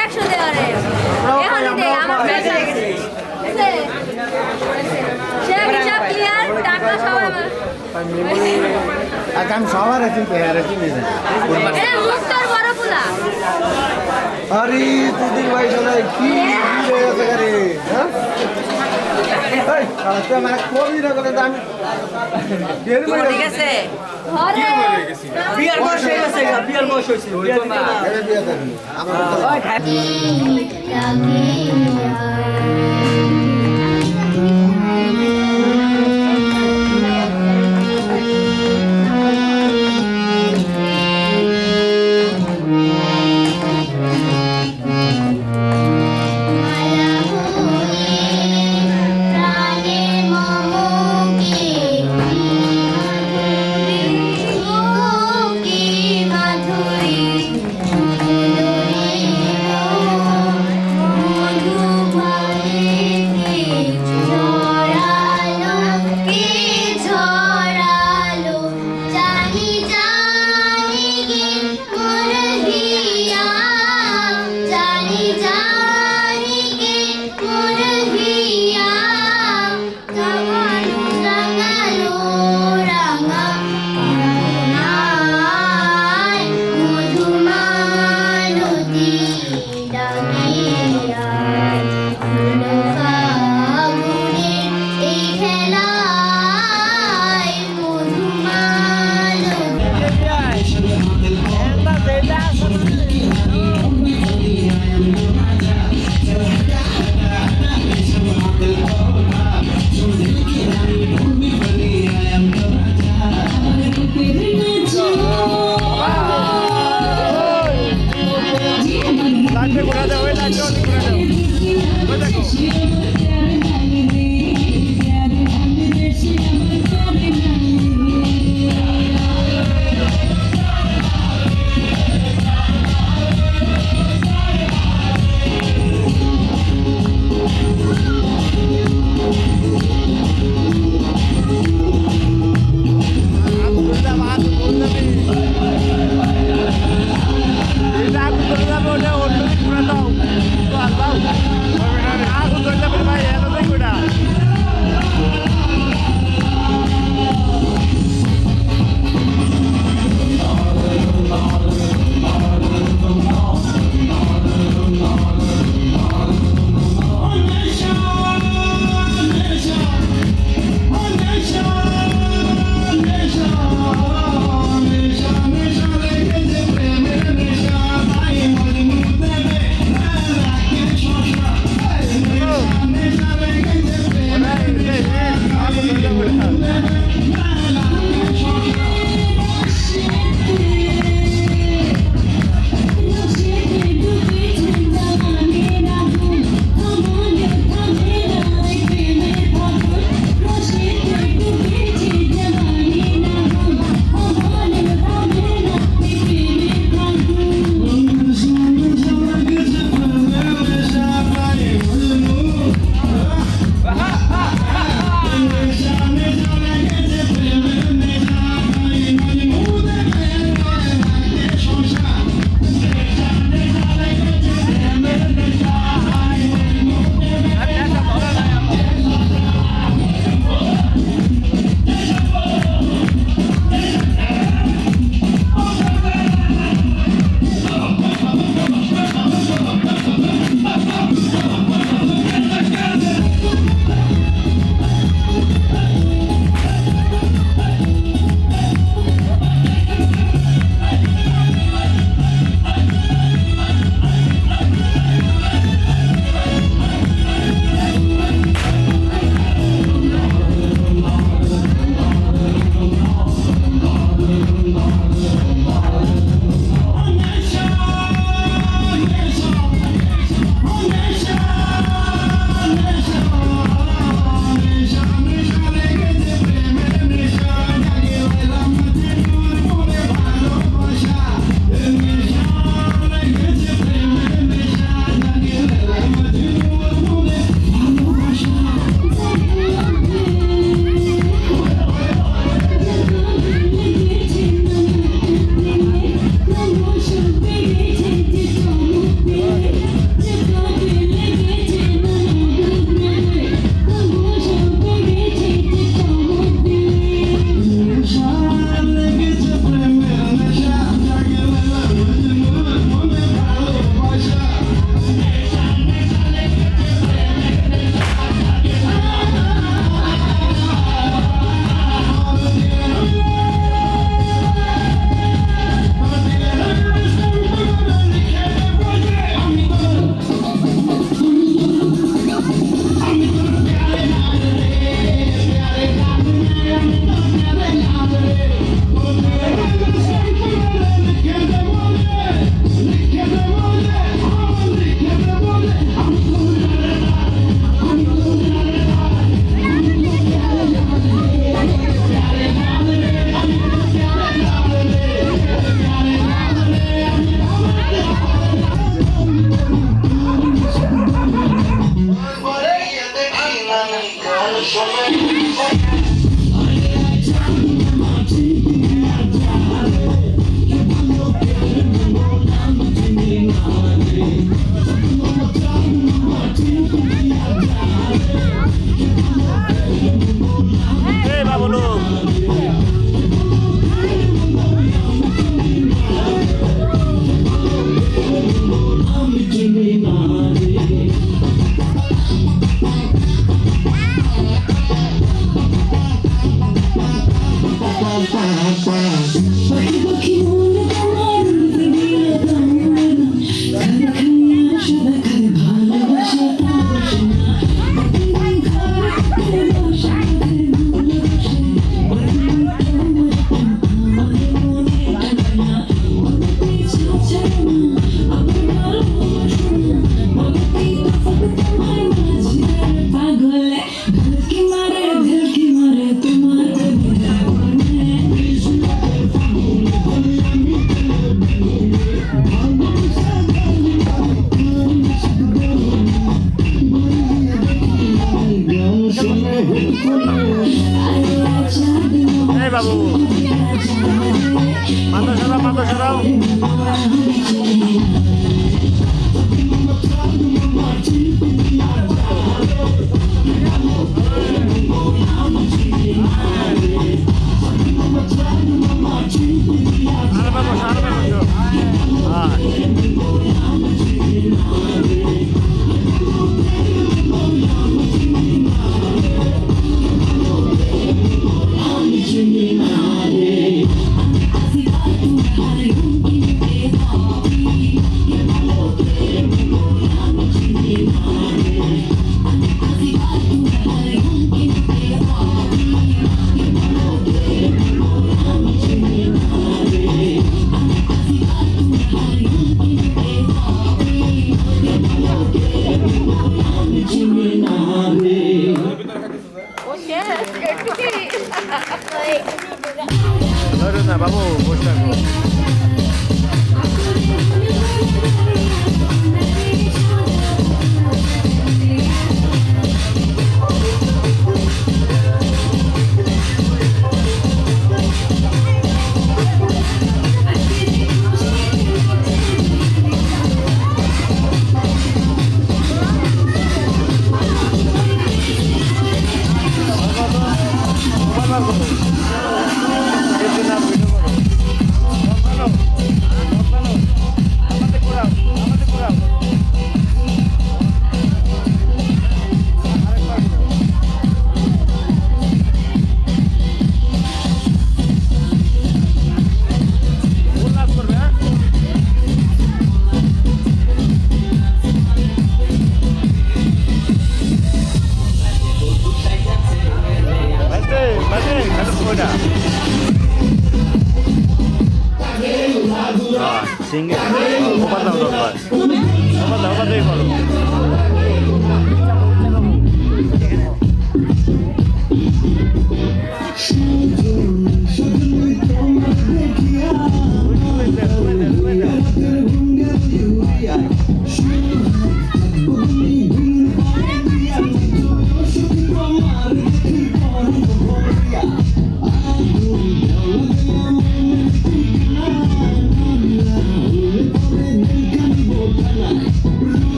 Speaker 11: একশো দেওয়ারে এখন দে আমার সে হিসাব ক্লিয়ার টাকা সবাই আমার
Speaker 9: আচ্ছা আমি সবার আছি
Speaker 11: এটা মুক্তর বড় পোলা
Speaker 9: আরে তুদিন ভাই শোনাই কি হয়ে গেছে গাড়ি হ্যাঁ এই কালা তুই আমার কবি না করে আমি দেরি হয়ে
Speaker 5: ঠিক আছে
Speaker 11: ঘরে
Speaker 5: বিয়ার বয়স হয়ে গেছে বিয়ার বয়স হয়েছে বিয়া দিতে না
Speaker 9: বিয়ে দেবি
Speaker 11: মাধুরী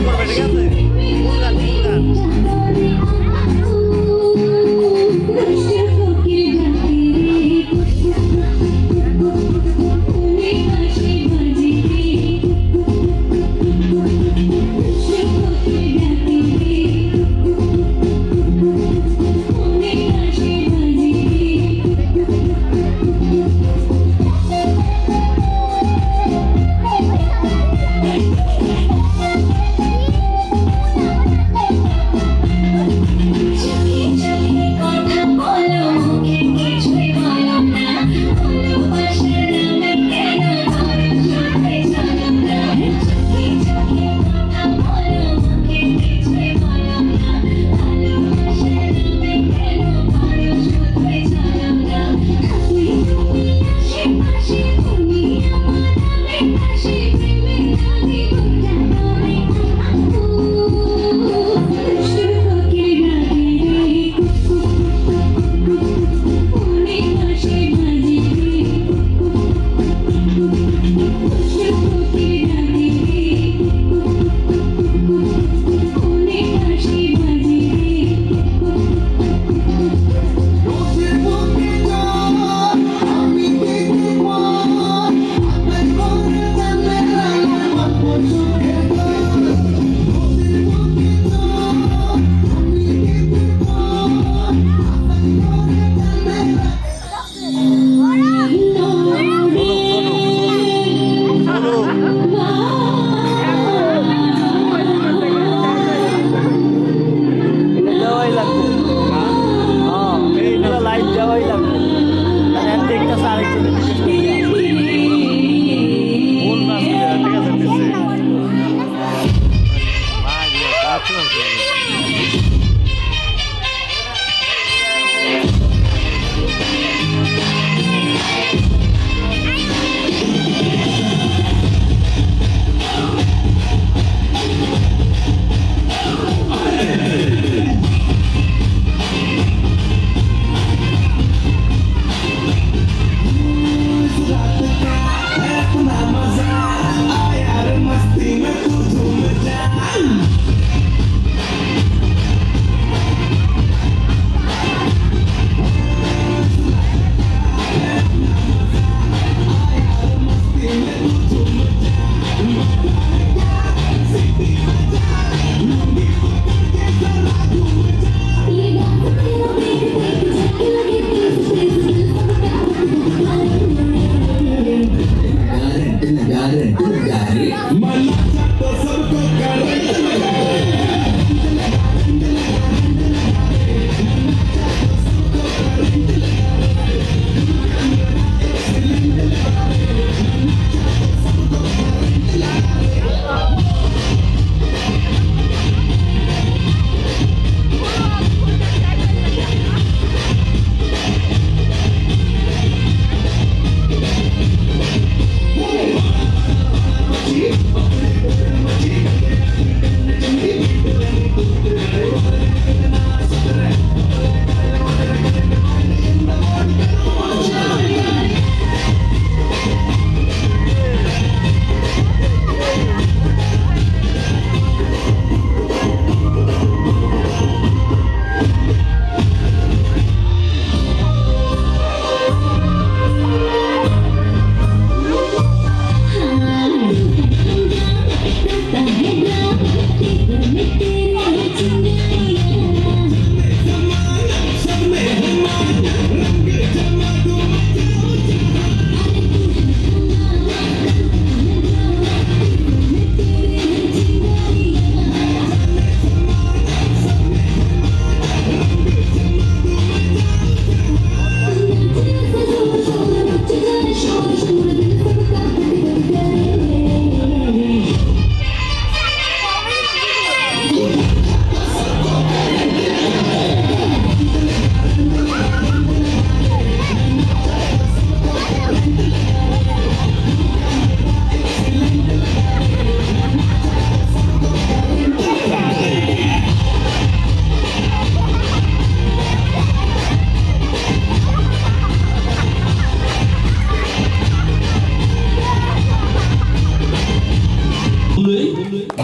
Speaker 6: করবে, ঠিক আছে?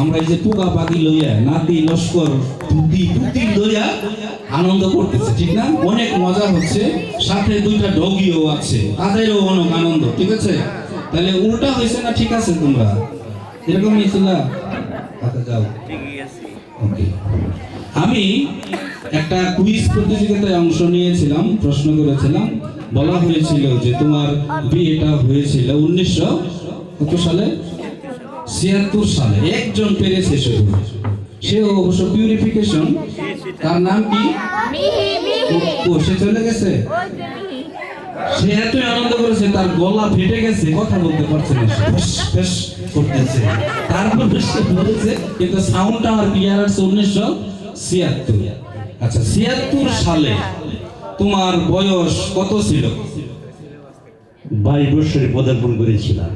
Speaker 1: আমরা এই যে পোকা পাখি লইয়া নাতি লস্কর টুটি লইয়া আনন্দ করতেছে, ঠিক না? অনেক মজা হচ্ছে, সাথে দুইটা ডগিও আছে, তাদেরও অনেক আনন্দ, ঠিক আছে? তাহলে উল্টা হয়েছে না ঠিক আছে? তোমরা এরকমই ছিল? আচ্ছা যাও, ওকে। আমি একটা কুইজ প্রতিযোগিতায় অংশ নিয়েছিলাম, প্রশ্ন করেছিলাম, বলা হয়েছিল যে তোমার বিয়েটা হয়েছিল 1900 কত সালে? 76 সালে। একজন পেরেছে শুধু, সে অবশ্য পিউরিফিকেশন। তার নাম কি? ও সে চলে গেছে। সে এতই আনন্দ করেছে তার গলা ফেটে গেছে, কথা বলতে পারছে না, করতেছে। তারপর সে বলেছে কিন্তু সাউন্ডটা আমার ক্লিয়ার আছে 1976। আচ্ছা 76 সালে তোমার বয়স কত ছিল?
Speaker 6: 22 বছরে পদার্পণ করেছিলাম।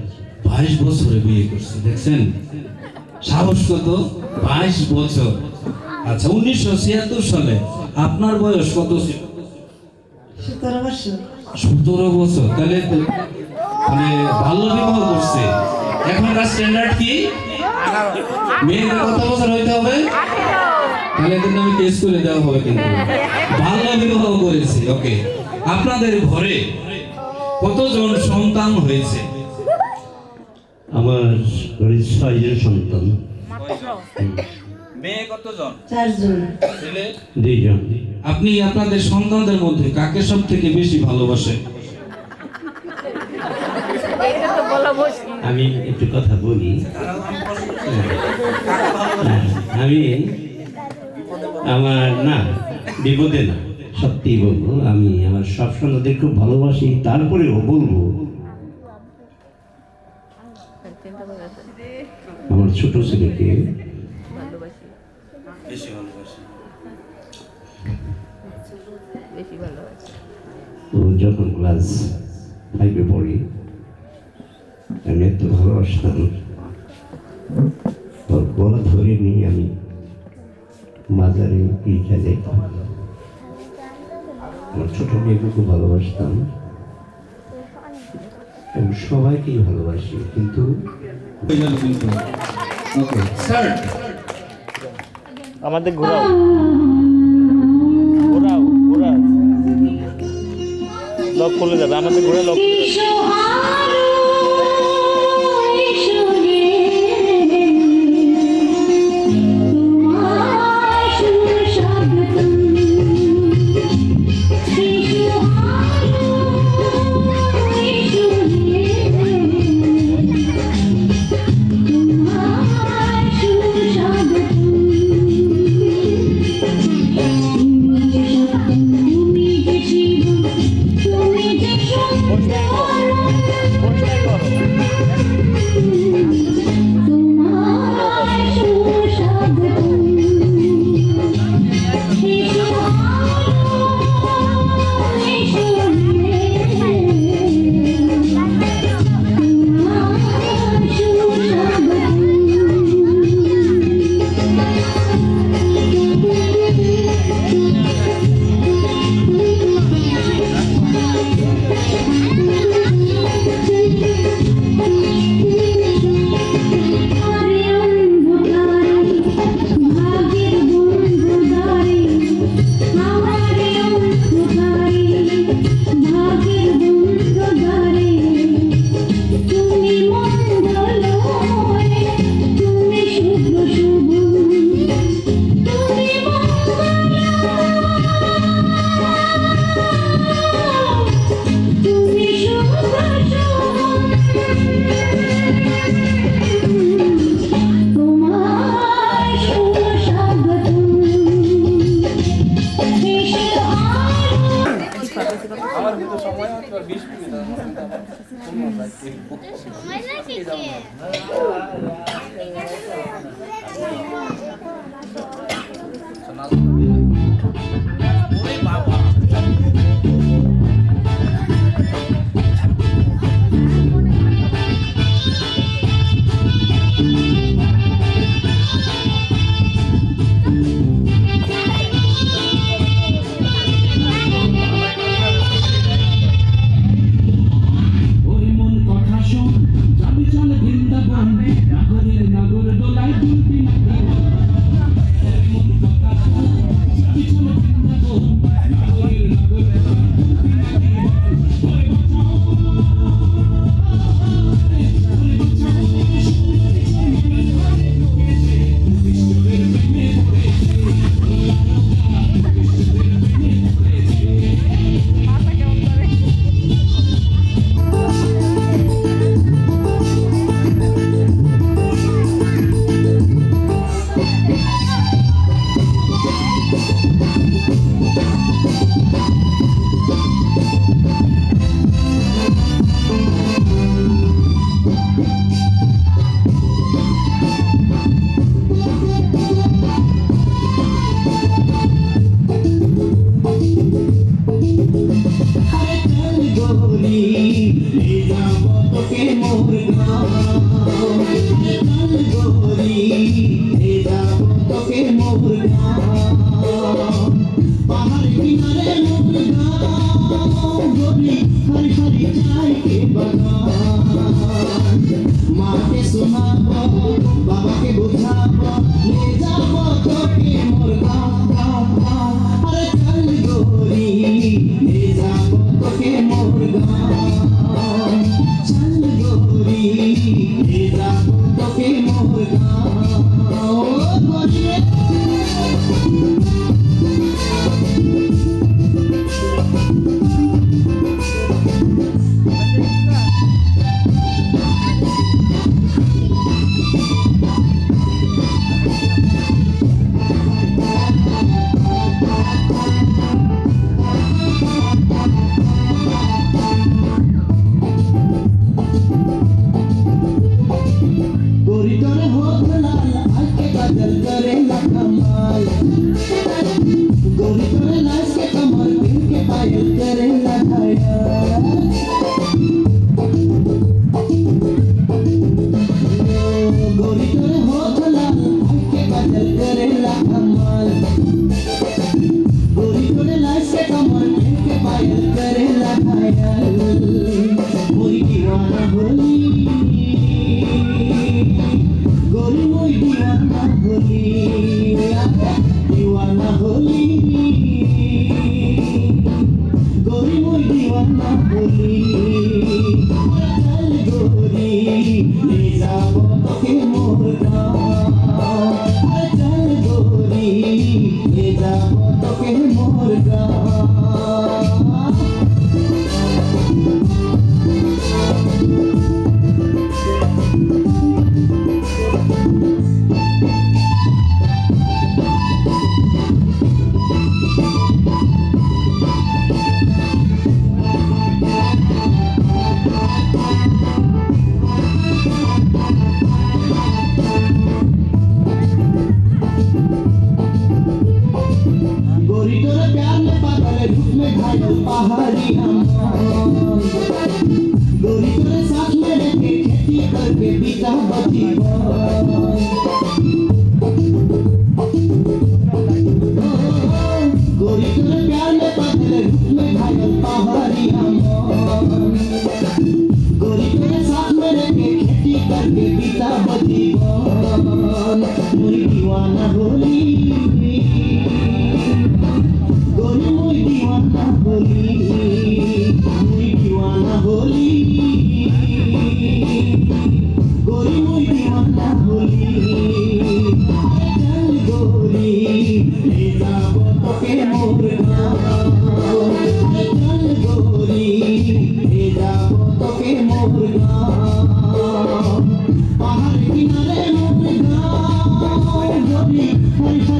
Speaker 1: 22 বছরে বিয়ে করছে, দেখছেন সাহস কত? 22 বছর। আচ্ছা 1976 সালে আপনার বয়স কত ছিল?
Speaker 7: 17 বছর।
Speaker 1: 17 বছর। তাহলে মানে বাল্য বিবাহ করছে। এখনকার স্ট্যান্ডার্ড কি? মেয়েদের কত বছর হইতে হবে? তাহলে কিন্তু আমি টেস্ট করে দেওয়া হবে, কিন্তু বাল্য বিবাহ করেছে। ওকে, আপনাদের ঘরে কতজন সন্তান হয়েছে?
Speaker 6: আমার ঘরে 6 জন সন্তান।
Speaker 1: মেয়ে কতজন?
Speaker 7: 4 জন।
Speaker 1: ছেলে
Speaker 6: 2 জন।
Speaker 1: আপনি আপনাদের সন্তানদের মধ্যে কাকে সব থেকে বেশি ভালোবাসেন?
Speaker 6: আমি একটু কথা বলি। আমি আমার না বিপদে না, সত্যি বলবো, আমি আমার সব সন্তানদের খুব ভালোবাসি। তারপরেও বলবো আমার ছোট ছেলেকে
Speaker 1: বেশি ভালোবাসি।
Speaker 6: ও যখন ক্লাস 5-এ পড়ি, আমি এত ভালোবাসতাম, ওর গলা ধরে নিয়ে আমি মাজারে পরীক্ষা যেতাম। আমার ছোট মেয়েকে খুব ভালোবাসতাম এবং সবাইকেই ভালোবাসি, কিন্তু
Speaker 1: ওকে স্যার,
Speaker 9: আমাদের ঘোরাও ঘোরাও ঘোরাও লক করলে যাবে, আমাদের ঘোরা লক করলে যাবে।
Speaker 10: Hey,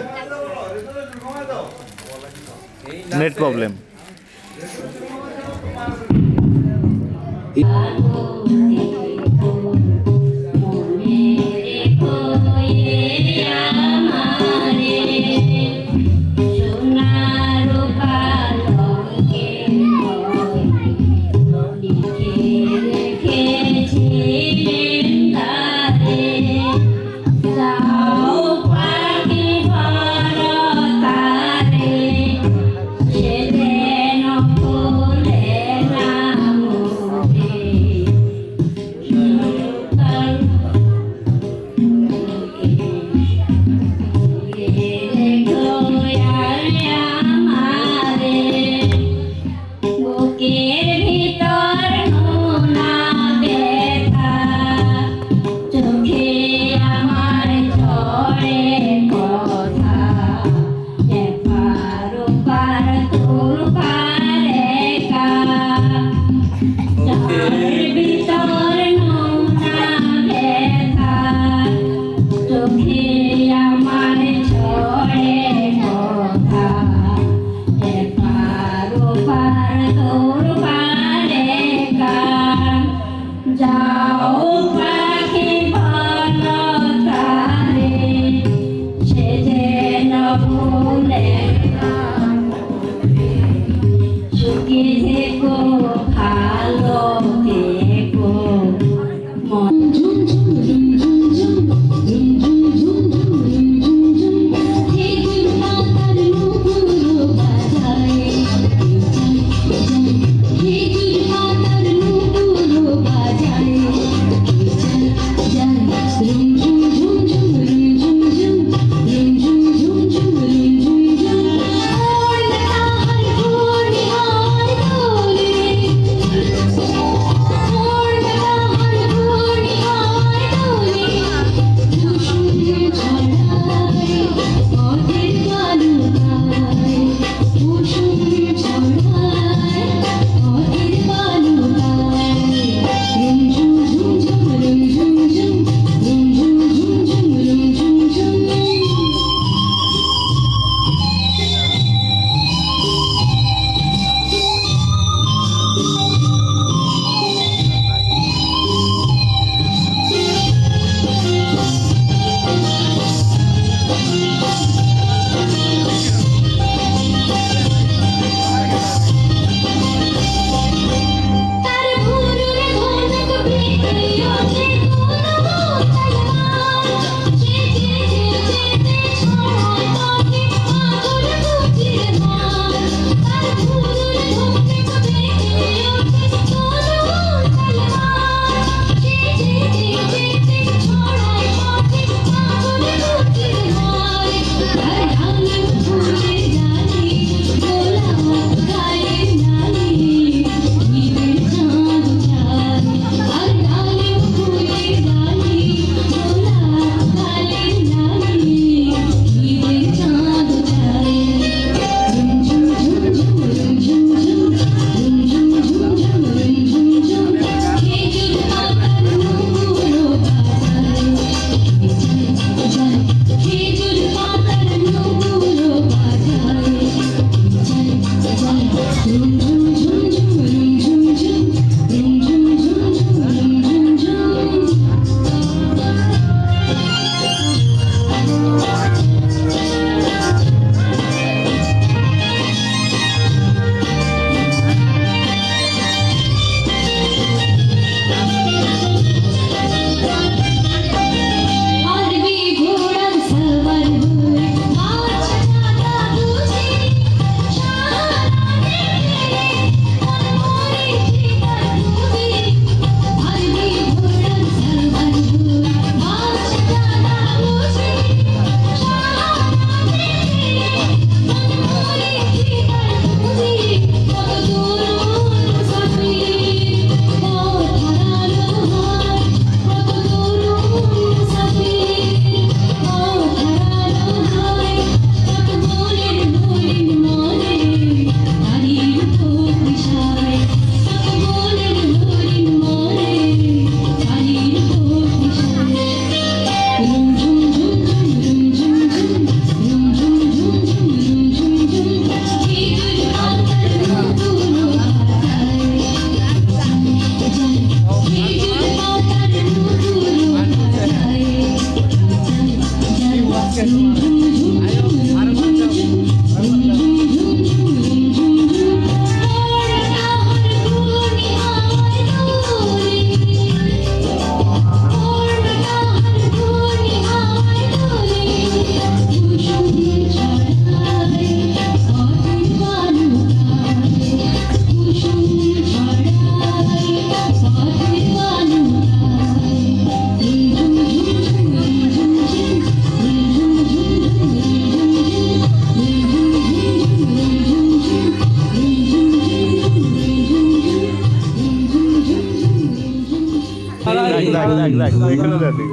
Speaker 9: net problem.
Speaker 12: Rum rum rum rum rum rum rum rum rum rum rum rum rum rum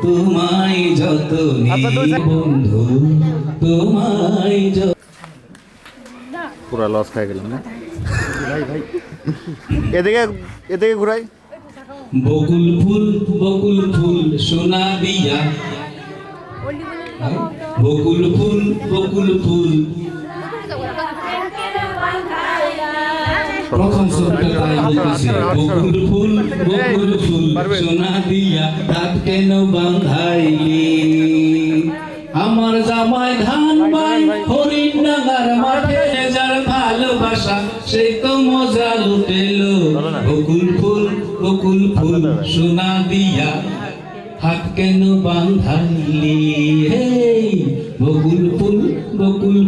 Speaker 1: তোমায় যত বন্ধু তোমায় যত
Speaker 3: পুরা লস খাই গেলাম না এদিকে এদিকে ঘুরাই
Speaker 1: বকুল ফুল সোনা দিয়া বকুল ফুল প্রথম সপ্তাহে বলতেছি বকুল ফুল সোনা দিয়া হাত কেন বাঁধাইলি আমার জামাই ধান বাই হরিণ ডাঙ্গার মাঠে যার ভালোবাসা সে তো মজা লুটেলো বকুল ফুল সোনা দিয়া হাত কেন বাঁধাইলি হে বকুল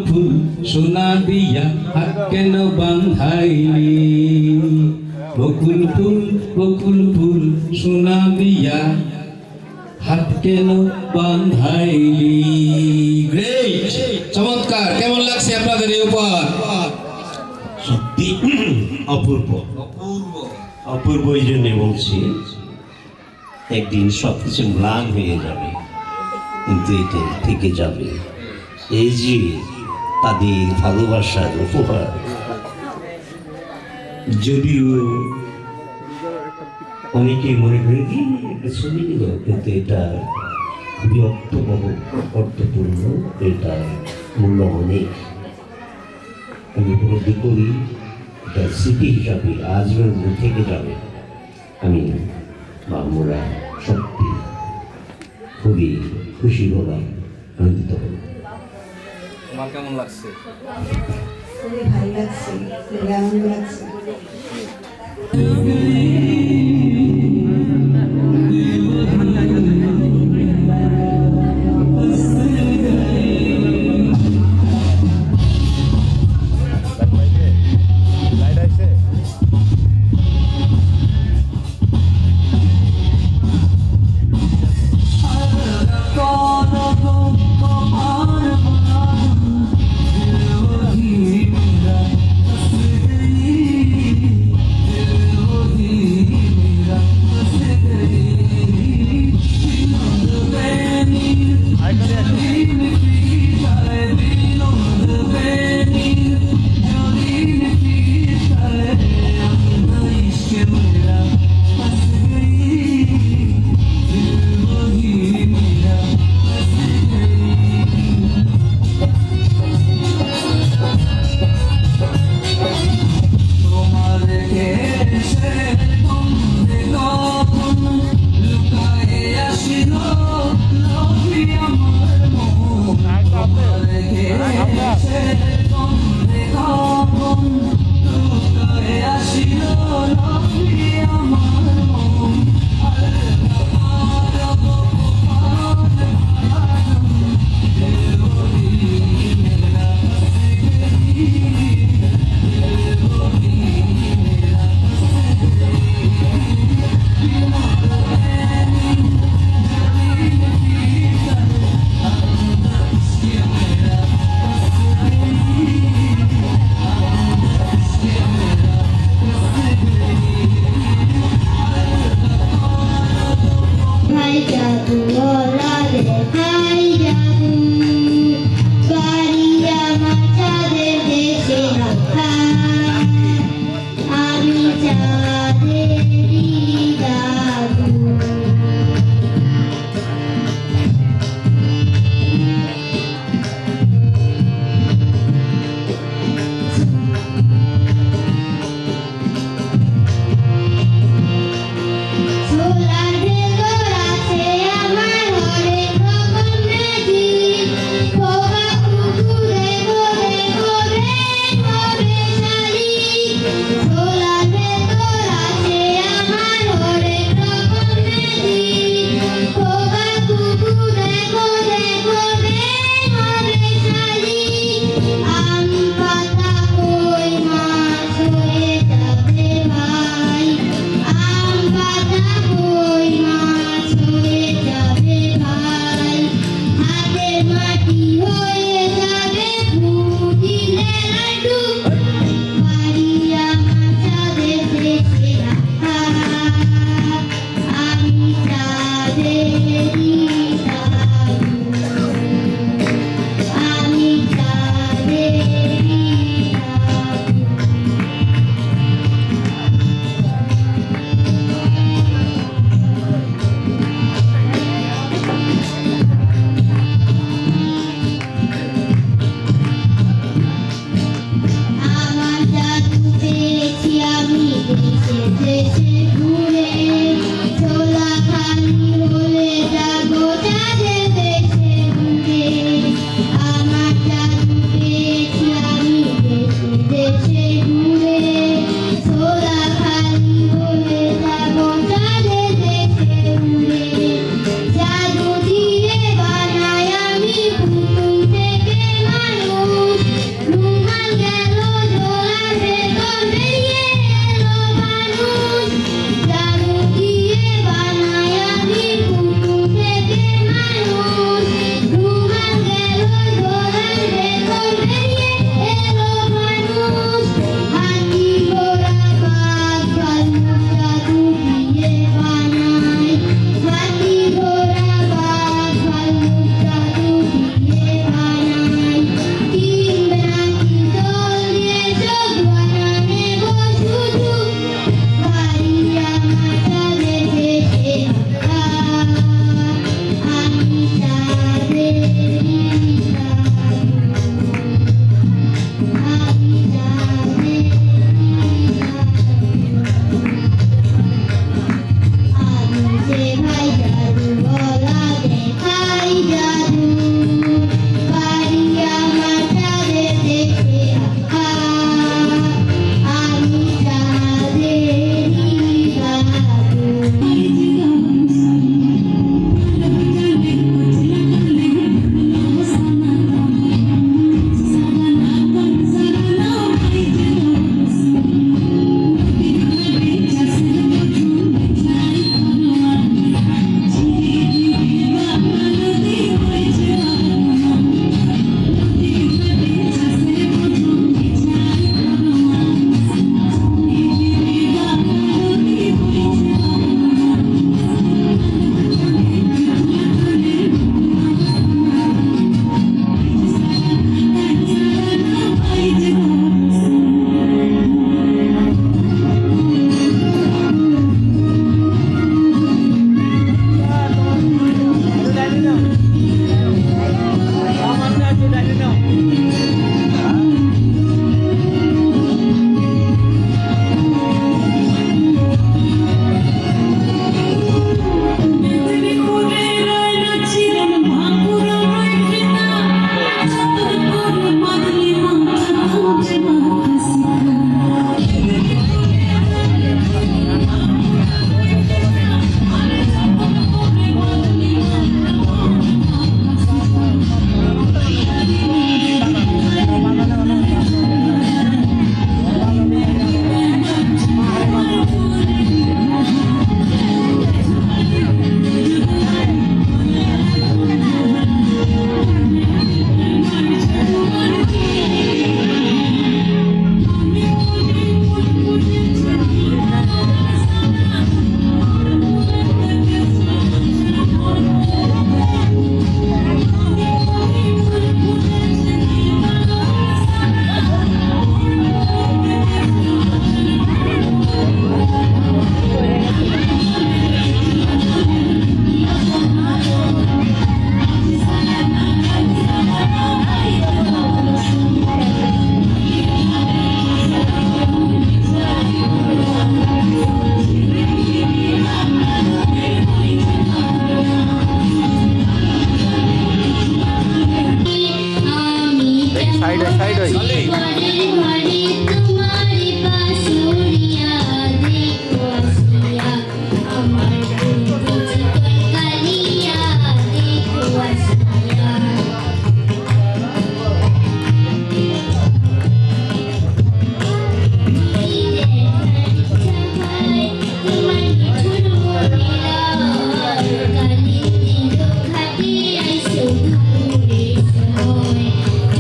Speaker 1: ফুল সোনা দিয়া হাত কেন বাঁধাইলি বকুল ফুল সোনা দিয়া হাত কেন বাঁধাইলি গ্রেট চমৎকার কেমন লাগছে আপনাদের এই উপহার
Speaker 6: সত্যি অপূর্ব এই জন্য বলছি একদিন সবকিছু ম্লান হয়ে যাবে কিন্তু এটা থেকে যাবে এই যে তাদের ভালোবাসার উপহার যদিও অনেকে মনে করে কি একটা ছবি নিল কিন্তু এটা খুবই অর্থপূর্ণ এটা মূল্য অনেক আমি উপলব্ধি করি এটা স্মৃতি হিসাবে আজীবন থেকে যাবে আমি আমরা সত্যি খুবই খুশি হলাম আনন্দিত হলাম
Speaker 1: তোমার কেমন লাগছে
Speaker 7: খুবই ভালো লাগছে খুবই আনন্দ লাগছে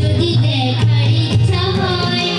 Speaker 11: যদি দেখার ইচ্ছা হয়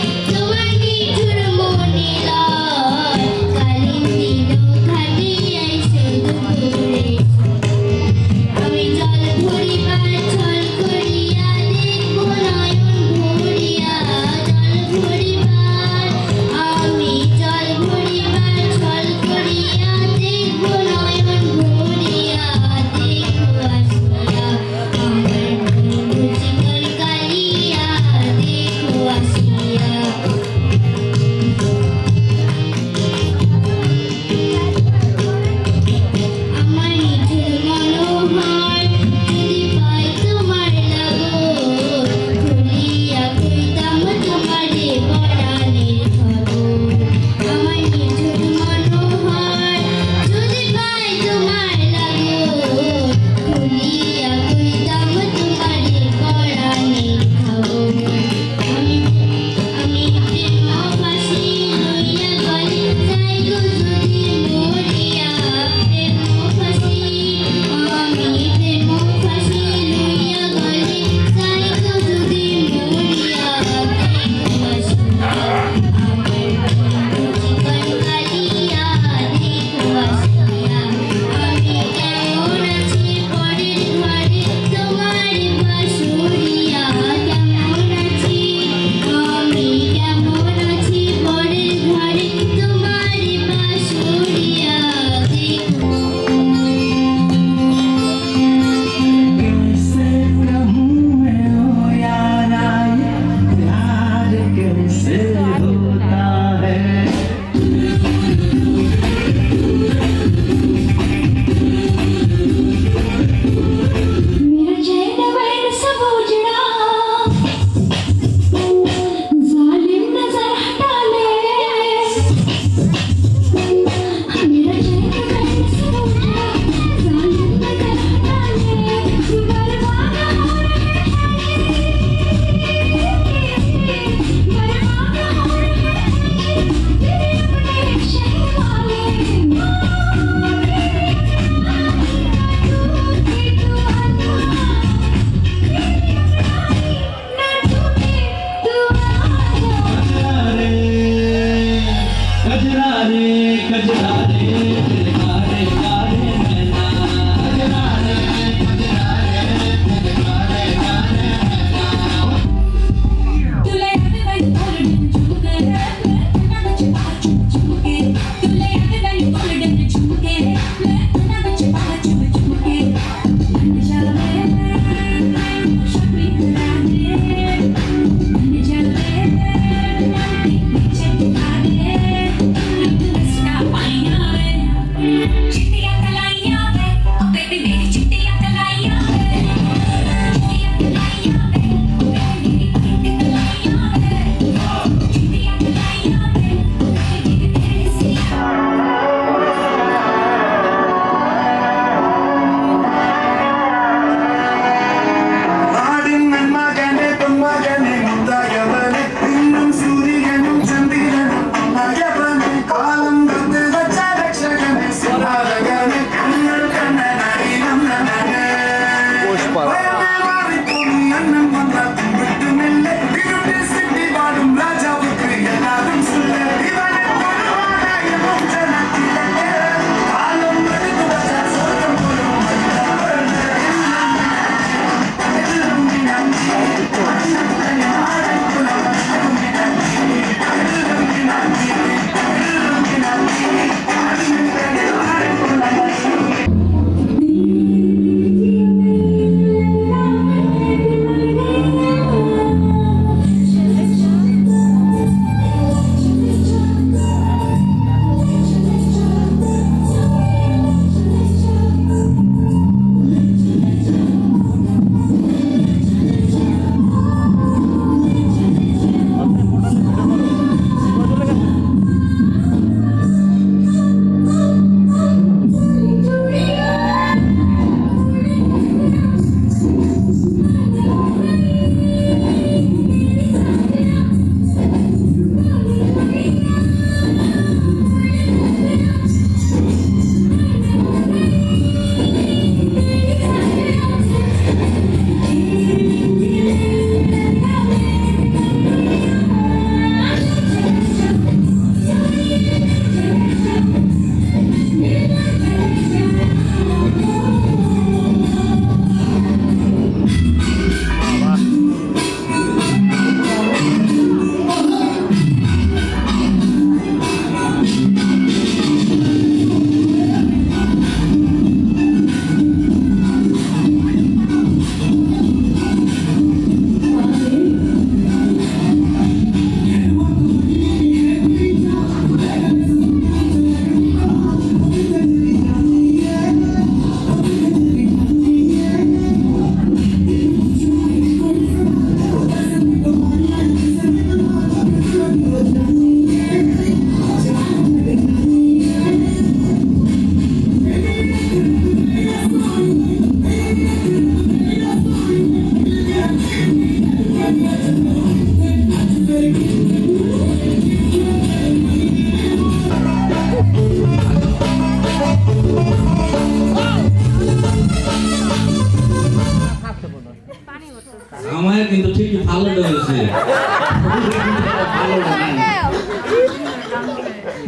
Speaker 1: জামাইয়ের কিন্তু ঠিকই ভালো লেগেছে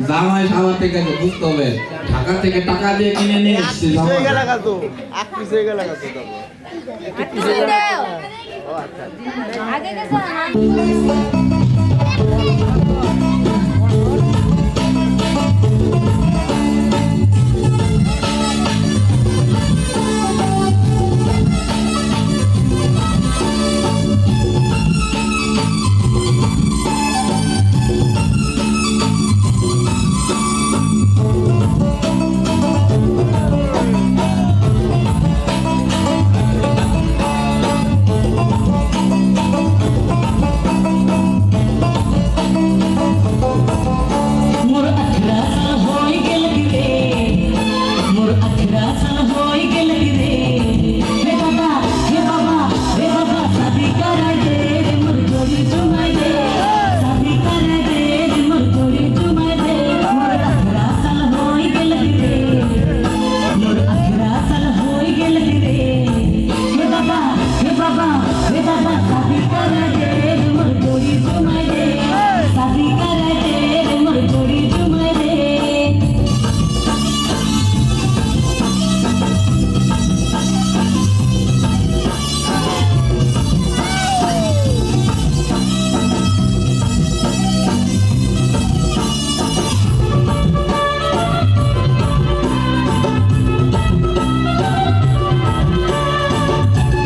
Speaker 1: জামাই সাবার থেকে বুঝতে হবে ঢাকা থেকে টাকা দিয়ে কিনে নিয়ে এসেছি জামাই
Speaker 11: আগে গেছে